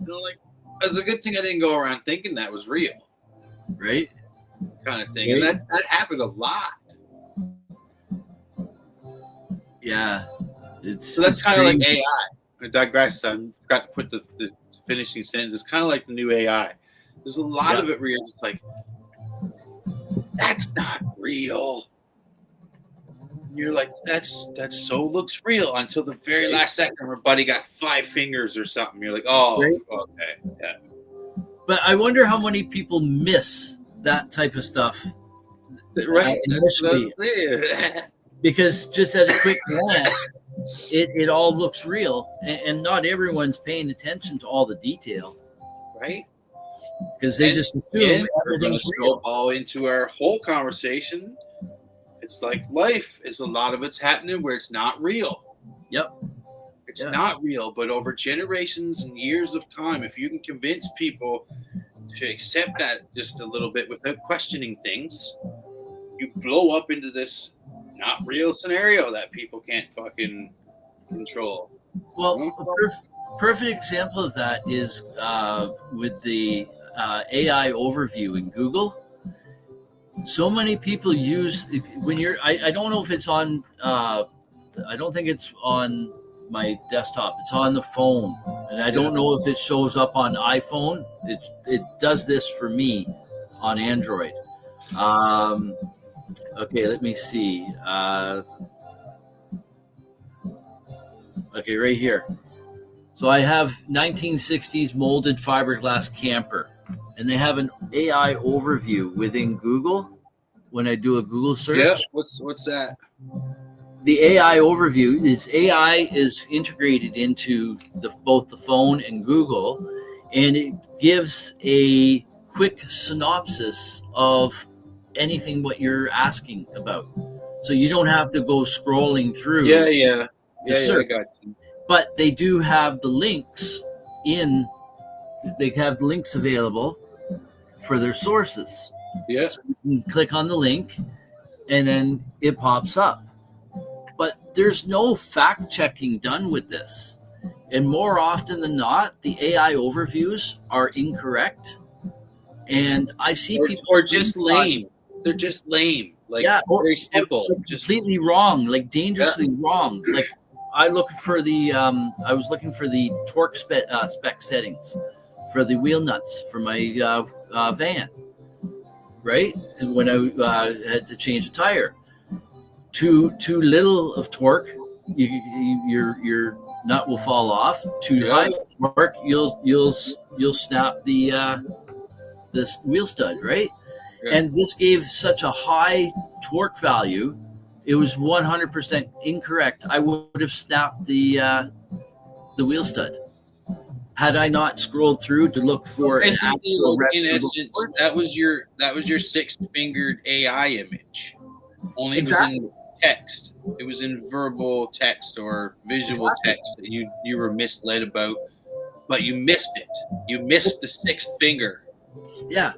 Like, it's a good thing I didn't go around thinking that was real, right? Kind of thing, and that happened a lot. Yeah, so that's kind of like AI. I digress. I forgot to put the finishing sentence. It's kind of like the new AI. There's a lot of it where you're just like, that's not real. You're like, that so looks real, until the very last second where buddy got 5 fingers or something. You're like, oh, okay, yeah. But I wonder how many people miss that type of stuff, right? Initially, because just at a quick glance, it all looks real, and not everyone's paying attention to all the detail, right? Because they just assume everything's real. All into our whole conversation. It's like life is, a lot of it's happening where it's not real. Yep. It's not real, but over generations and years of time, if you can convince people to accept that just a little bit without questioning things, you blow up into this not real scenario that people can't fucking control. Well, a perfect example of that is with the AI overview in Google. So many people use, when you're, I don't know if it's on, I don't think it's on my desktop. It's on the phone, and I don't know if it shows up on iPhone. It does this for me on Android. Okay, let me see. Okay, right here. So I have 1960s molded fiberglass camper, and they have an AI overview within Google. When I do a Google search, yeah, what's that? The AI overview is AI is integrated into both the phone and Google, and it gives a quick synopsis of anything what you're asking about. So you don't have to go scrolling through. Yeah, I got you. But they do have the links they have links available for their sources. Yeah. So you can click on the link, and then it pops up. But there's no fact checking done with this. And more often than not, the AI overviews are incorrect. And I see people or just lame. They're just lame. Like, very simple. Just completely wrong, like dangerously wrong. Like, I look for the I was looking for the torque spec settings for the wheel nuts for my van, right? And when I had to change a tire, too little of torque, your nut will fall off. Too high torque, you'll snap the this wheel stud, right? Yeah. And this gave such a high torque value. It was 100% incorrect. I would have snapped the wheel stud had I not scrolled through to look for an actual in essence, that was your 6-fingered AI image. Only it was in text. It was in verbal text or visual text that you were misled about, but you missed it. You missed the 6th finger. Yeah.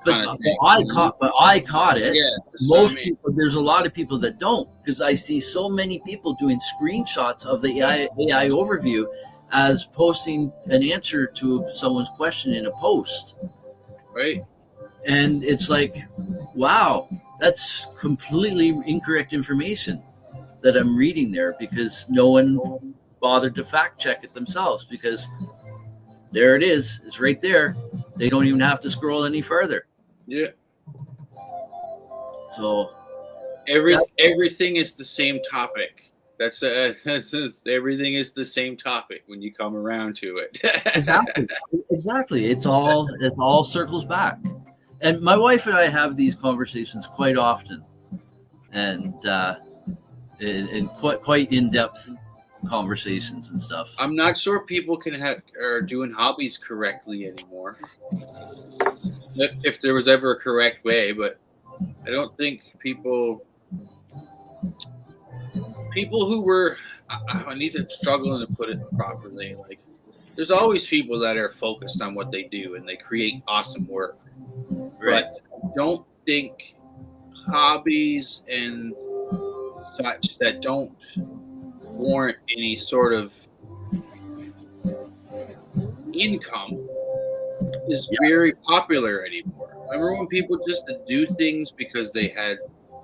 But I caught it. Yeah, most people, there's a lot of people that don't, because I see so many people doing screenshots of the AI overview as posting an answer to someone's question in a post. Right. And it's like, wow, that's completely incorrect information that I'm reading there, because no one bothered to fact check it themselves, because There it is. It's right there. They don't even have to scroll any further. Yeah. So everything is the same topic. That's everything is the same topic when you come around to it. Exactly. It's all circles back. And my wife and I have these conversations quite often, and quite in-depth conversations and stuff. I'm not sure people are doing hobbies correctly anymore. If there was ever a correct way, but I don't think people who were, I need to struggle to put it properly. Like, there's always people that are focused on what they do and they create awesome work. Right. But I don't think hobbies and such that don't warrant any sort of income is very popular anymore. Remember when people just do things because they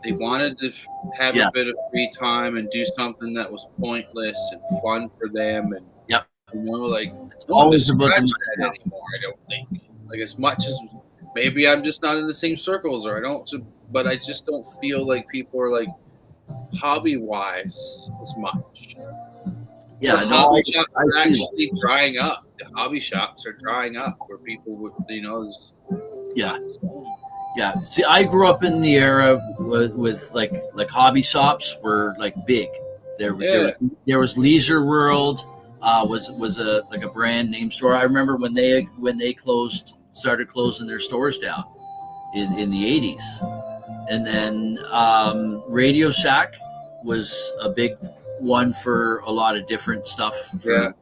wanted to have a bit of free time and do something that was pointless and fun for them, and like it's always about the that anymore. I don't think, like, as much as maybe I'm just not in the same circles, or I don't, but I just don't feel like people are like hobby wise as much. Yeah, the hobby shops are actually drying up. The hobby shops are drying up where people would, Yeah. See, I grew up in the era with like hobby shops were like big. There was Leisure World, was a brand name store. I remember when they started closing their stores down in the 80s, and then Radio Shack was a big one for a lot of different stuff for a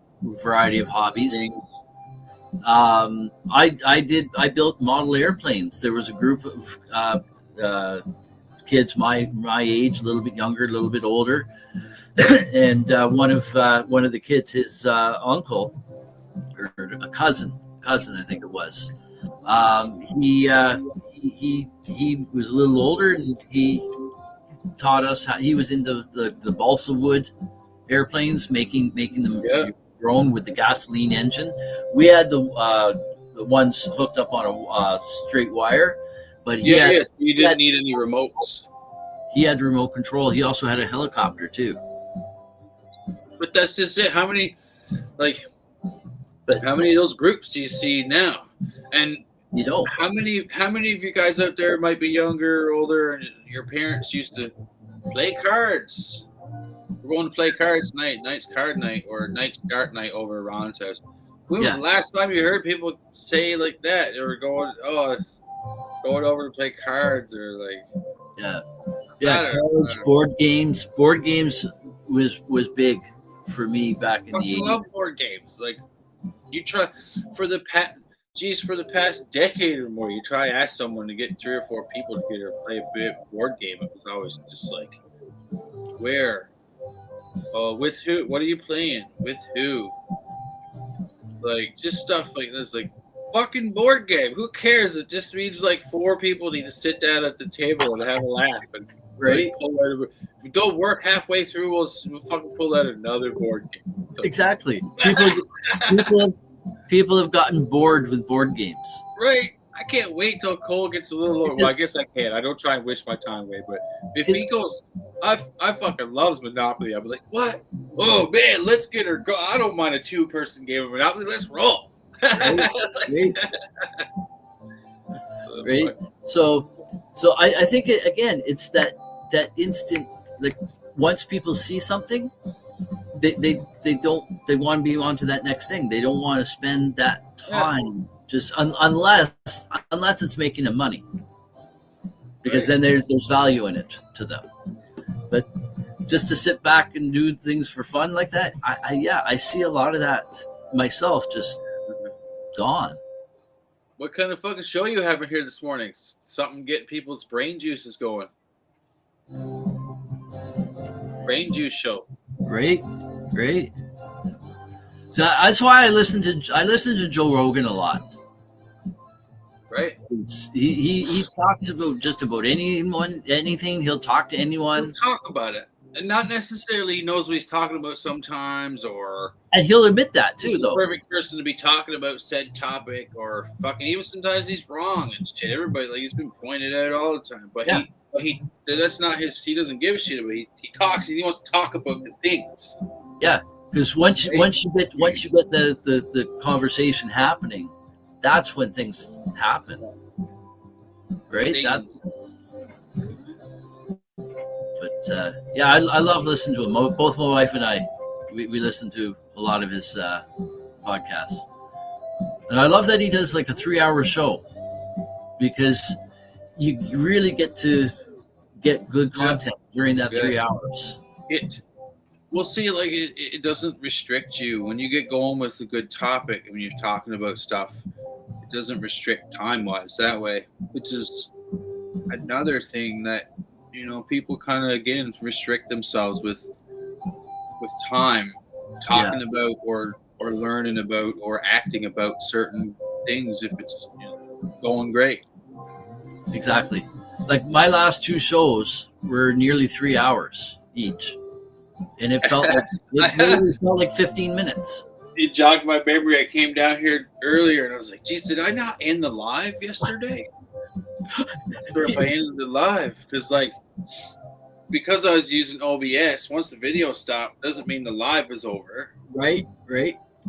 variety of hobbies. I built model airplanes. There was a group of kids my age, a little bit younger, a little bit older, and one of the kids, his uncle or a cousin, I think it was. He was a little older, and he taught us how. He was into the balsa wood airplanes, making them. Grown with the gasoline engine. We had the ones hooked up on a straight wire, but you didn't need any remotes. He had remote control. He also had a helicopter too. But that's just it. How many of those groups do you see now? And how many of you guys out there might be younger or older, and your parents used to play cards? We're going to play cards tonight, night's card night, or night's dart night over at Ron's house. When was the last time you heard people say like that? They were going over to play cards, or like cards, board games. Board games was big for me back in the 80s. I love board games. Like, you try for the past decade or more, you try to ask someone to get 3 or 4 people together to play a board game. It was always just like, where? Oh, with who? What are you playing? With who? Like, just stuff like this. Like, fucking board game. Who cares? It just means like 4 people need to sit down at the table and have a laugh. And right? If we don't work halfway through, we'll fucking pull out another board game. So. Exactly. People have gotten bored with board games. Right. I can't wait till Cole gets a little lower. Well, I guess I can. I don't try and wish my time away, but if he goes, I fucking loves Monopoly. I'll be like, what? Oh man, let's get her go. I don't mind a 2-person game of Monopoly. Let's roll. Right. So I think it's that instant, like, once people see something, they want to be on to that next thing. They don't want to spend that time just unless it's making them money, because then there's value in it to them. But just to sit back and do things for fun like that, I see a lot of that myself just gone. What kind of fucking show you having here this morning? Something getting people's brain juices going. Brain juice show. Great. So that's why I listen to Joe Rogan a lot. Right. He talks about just about anything. He'll talk to anyone. He'll talk about it. not necessarily knows what he's talking about sometimes, or And he'll admit that too, he's the though. perfect person to be talking about said topic, or fucking even sometimes he's wrong and shit. Everybody, like, he's been pointed out all the time, but Yeah. he that's not his. He doesn't give a shit about it. He talks and he wants to talk about the things. Yeah, because once you get the conversation happening, that's when things happen, right? That's. But yeah, I love listening to him. Both my wife and I, we listen to a lot of his podcasts, and I love that he does like a 3-hour show, because you really get to get good content during that 3 hours. We'll see, like, it doesn't restrict you when you get going with a good topic. When you're talking about stuff, it doesn't restrict time-wise that way, which is another thing that, you know, people kind of, again, restrict themselves with time, talking about or learning about or acting about certain things if it's, you know, going great. Exactly. Like my last 2 shows were nearly 3 hours each, and it felt like 15 minutes. It jogged my memory. I came down here earlier and I was like, geez, did I not end the live yesterday? Or if I ended the live, because I was using OBS, once the video stopped, doesn't mean the live is over. Right.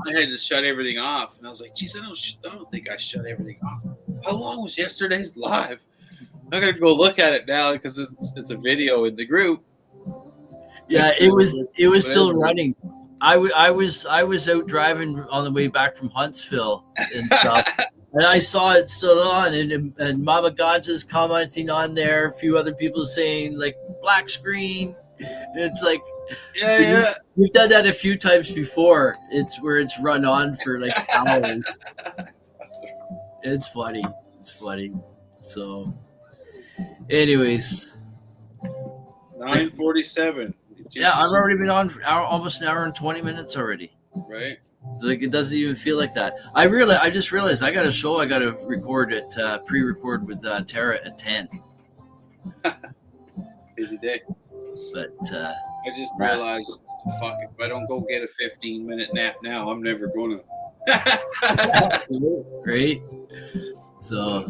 I had to shut everything off, and I was like, geez, I don't think I shut everything off. How long was yesterday's live? I'm gonna go look at it now because it's a video in the group. Yeah, it was still running. I was out driving on the way back from Huntsville and stuff, and I saw it still on, and Mama Ganja's commenting on there. A few other people saying like black screen. And it's like, yeah. We've done that a few times before. It's where it's run on for like hours. It's funny. So, anyways, 9:47. Yeah, I've already been on for almost an hour and 20 minutes already. Right. Like it doesn't even feel like that. I just realized I got a show I got to record at pre-record with Tara at 10. Busy day. But I just realized, fuck, if I don't go get a 15-minute nap now, I'm never gonna. Right. So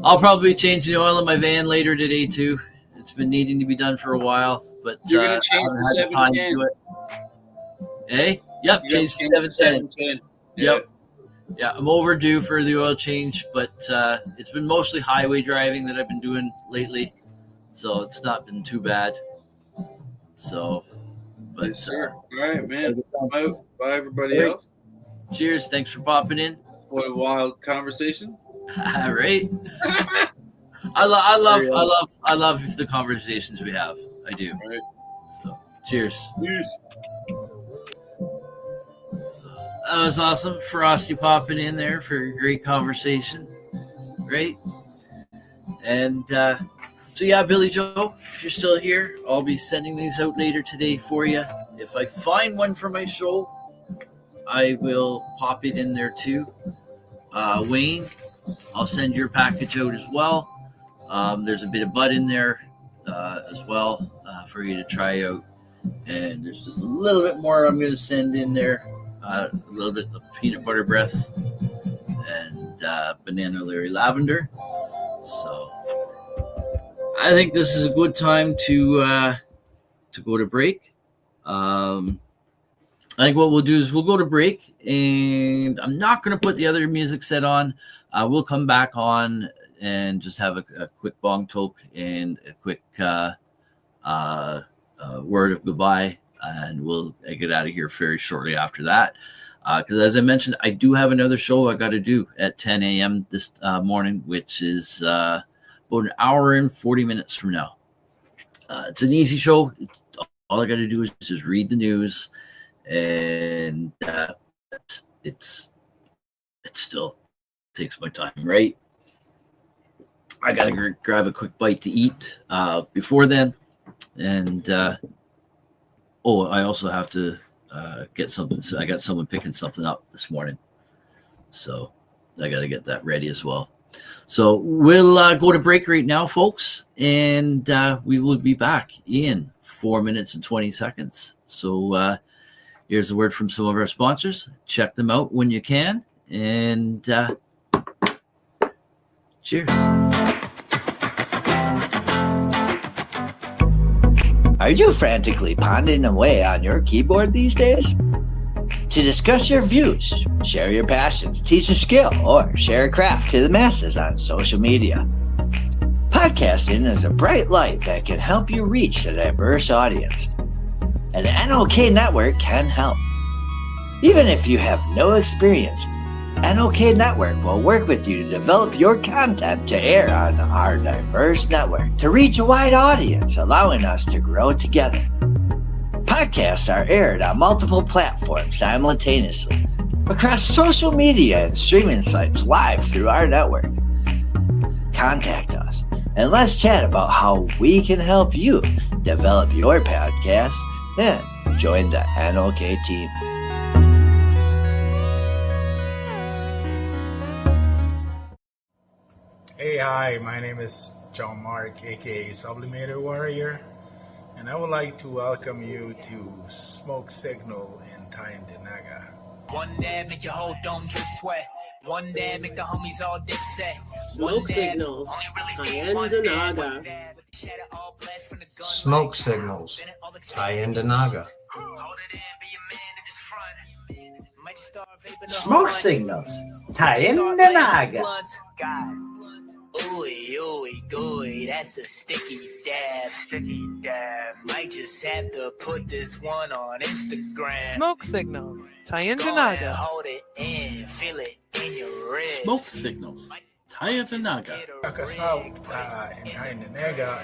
I'll probably change the oil in my van later today too. It's been needing to be done for a while, but you're gonna change the 710. Hey, yep, change the 710. Yep. Yeah, I'm overdue for the oil change, but it's been mostly highway driving that I've been doing lately, so it's not been too bad. So, but yes, sir. All right, man. Bye, everybody else. Cheers. Thanks for popping in. What a wild conversation. Right. I love the conversations we have. I do. All right. So, cheers. That was awesome. Frosty popping in there for a great conversation. Great. And so, yeah, Billy Joe, if you're still here, I'll be sending these out later today for you. If I find one for my show, I will pop it in there too. Wayne, I'll send your package out as well. There's a bit of bud in there as well for you to try out. And there's just a little bit more I'm going to send in there. A little bit of peanut butter breath and banana Larry lavender. So I think this is a good time to go to break. I think what we'll do is we'll go to break, and I'm not going to put the other music set on. We'll come back on and just have a quick bong toke and a quick word of goodbye, and we'll get out of here very shortly after that. Because as I mentioned, I do have another show I got to do at 10 a.m. this morning, which is about an hour and 40 minutes from now. It's an easy show. All I got to do is just read the news, and it still takes my time, right? I got to grab a quick bite to eat before then. And, I also have to get something. So I got someone picking something up this morning. So I got to get that ready as well. So we'll go to break right now, folks. And we will be back in 4 minutes and 20 seconds. So here's a word from some of our sponsors. Check them out when you can. And cheers. Are you frantically pounding away on your keyboard these days? To discuss your views, share your passions, teach a skill, or share a craft to the masses on social media. Podcasting is a bright light that can help you reach a diverse audience. And the NOK Network can help. Even if you have no experience, NOK Network will work with you to develop your content to air on our diverse network to reach a wide audience, allowing us to grow together. Podcasts are aired on multiple platforms simultaneously across social media and streaming sites live through our network. Contact us and let's chat about how we can help you develop your podcast and join the NOK team. Hey, hi, my name is John Mark, aka Sublimator Warrior, and I would like to welcome you to Smoke Signal in Tyndinaga. One dab make your whole dome drip sweat. One dab make the homies all dip set. Smoke Signals, Tyndinaga. Smoke Signals, Tyndinaga. Smoke Signals, Tyndinaga. Ooey, ooey, gooey, that's a sticky dab. Sticky dab. Might just have to put this one on Instagram. Smoke Signals, Tyndinaga. Hold it in, feel it in your wrist. Smoke Signals, Tyndinaga. Check us out in Tyndinaga.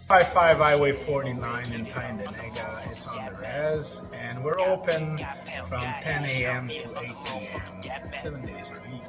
55 Highway 49 in Tyndinaga. It's on the res, and we're open from 10 a.m. to 8 p.m. 7 days a week.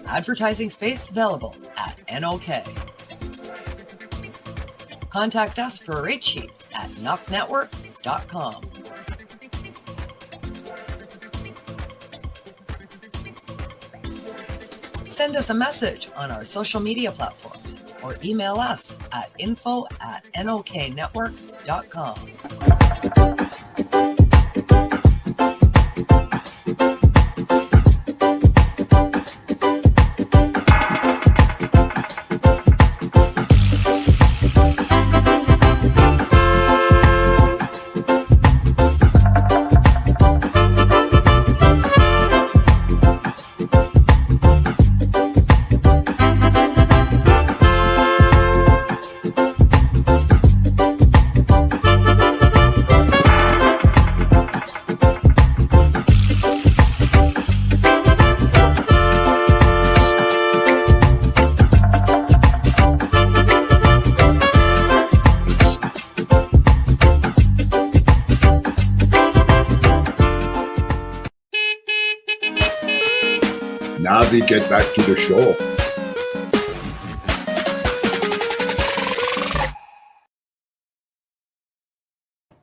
Advertising space available at NOK. Contact us for a rate sheet at NOKNetwork.com. Send us a message on our social media platforms or email us at info@NOKNetwork.com. Now we get back to the show.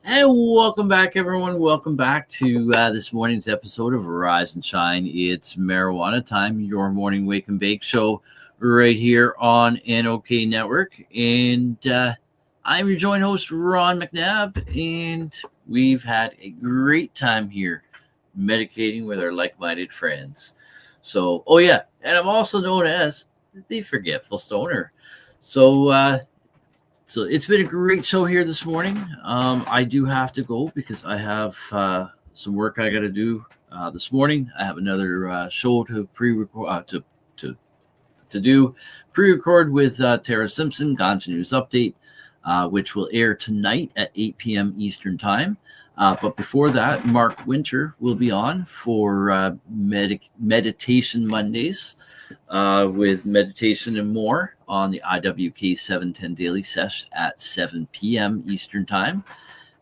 And welcome back, everyone. Welcome back to this morning's episode of Rise and Shine. It's marijuana time, your morning wake and bake show right here on NOK Network. And I'm your joint host, Ron McNabb, and we've had a great time here medicating with our like-minded friends. So, oh yeah, and I'm also known as the Forgetful Stoner. So So it's been a great show here this morning. I do have to go because I have some work I got to do this morning. I have another show to pre-record to do pre-record with Tara Simpson, Ganja News Update, which will air tonight at 8 p.m. Eastern Time. But before that, Mark Winter will be on for Meditation Mondays with meditation and more on the IWK 710 Daily Sesh at 7 p.m. Eastern Time.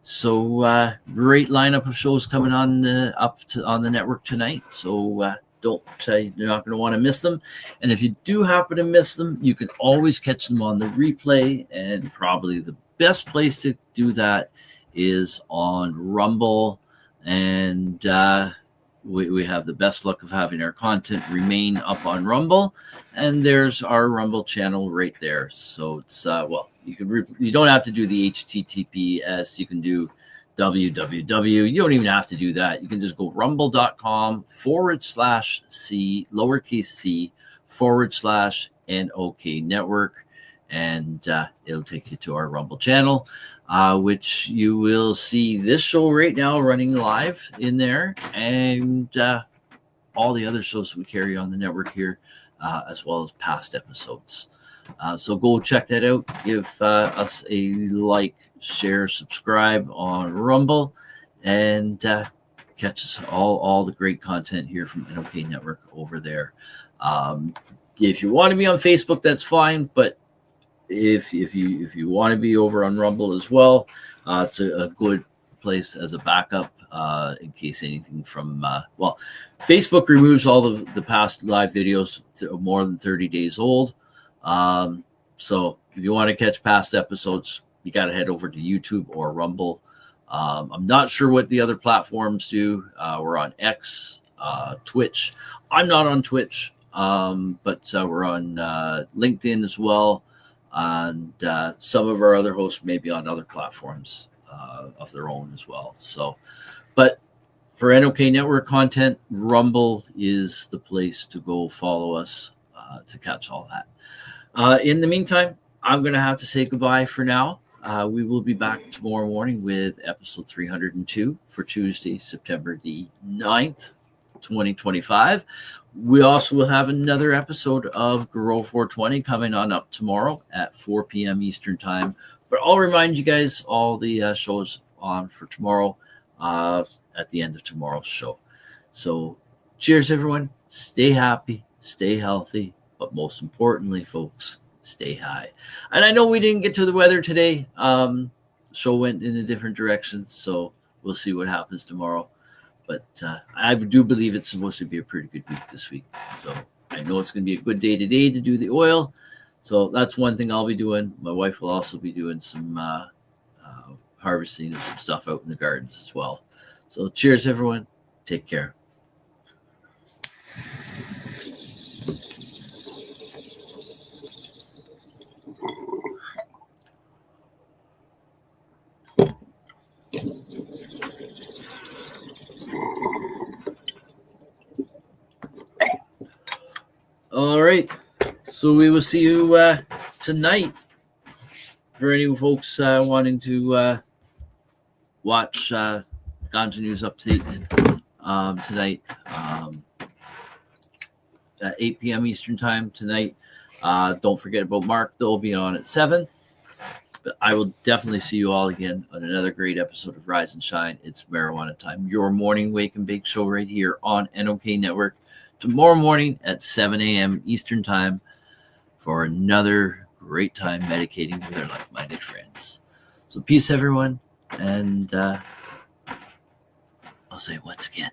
So great lineup of shows coming on on the network tonight. So you're not going to want to miss them. And if you do happen to miss them, you can always catch them on the replay. And probably the best place to do that is on Rumble. And we have the best luck of having our content remain up on Rumble. And there's our Rumble channel right there. So it's, you don't have to do the HTTPS. You can do www. You don't even have to do that. You can just go rumble.com/C, lowercase c, /NOK Network. And it'll take you to our Rumble channel, which you will see this show right now running live in there, and all the other shows that we carry on the network here, as well as past episodes. So go check that out. Give us a like, share, subscribe on Rumble, and catch us all the great content here from NOK Network over there. If you want to be on Facebook, that's fine, but if you want to be over on Rumble as well, it's a good place as a backup in case anything from Facebook removes all of the past live videos more than 30 days old. So if you want to catch past episodes, you got to head over to YouTube or Rumble. I'm not sure what the other platforms do. We're on X, Twitch. I'm not on Twitch, but we're on LinkedIn as well. And some of our other hosts may be on other platforms of their own as well. So, but for NOK Network content, Rumble is the place to go follow us to catch all that. In the meantime, I'm going to have to say goodbye for now. We will be back tomorrow morning with episode 302 for Tuesday, September the 9th, 2025. We also will have another episode of Grow 420 coming on up tomorrow at 4 p.m. Eastern Time. But I'll remind you guys all the shows on for tomorrow at the end of tomorrow's show. So cheers, everyone. Stay happy, stay healthy, but most importantly, folks, stay high. And I know we didn't get to the weather today. Show went in a different direction, so we'll see what happens tomorrow. But I do believe it's supposed to be a pretty good week this week. So I know it's going to be a good day today to do the oil. So that's one thing I'll be doing. My wife will also be doing some harvesting of some stuff out in the gardens as well. So cheers, everyone. Take care. All right. So we will see you tonight. For any folks wanting to watch Ganja News Update tonight at 8 p.m. Eastern Time tonight. Don't forget about Mark. They'll be on at 7. But I will definitely see you all again on another great episode of Rise and Shine. It's Marijuana Time, your morning wake and bake show right here on NOK Network. Tomorrow morning at 7 a.m. Eastern Time for another great time medicating with our like-minded friends. So peace, everyone. And I'll say once again,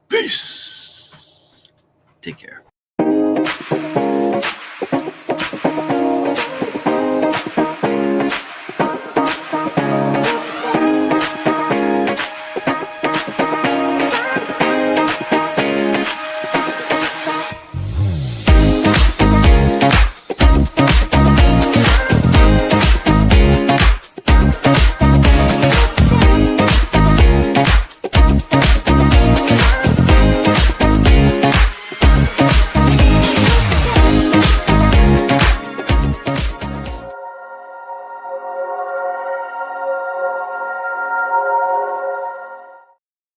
peace. Take care.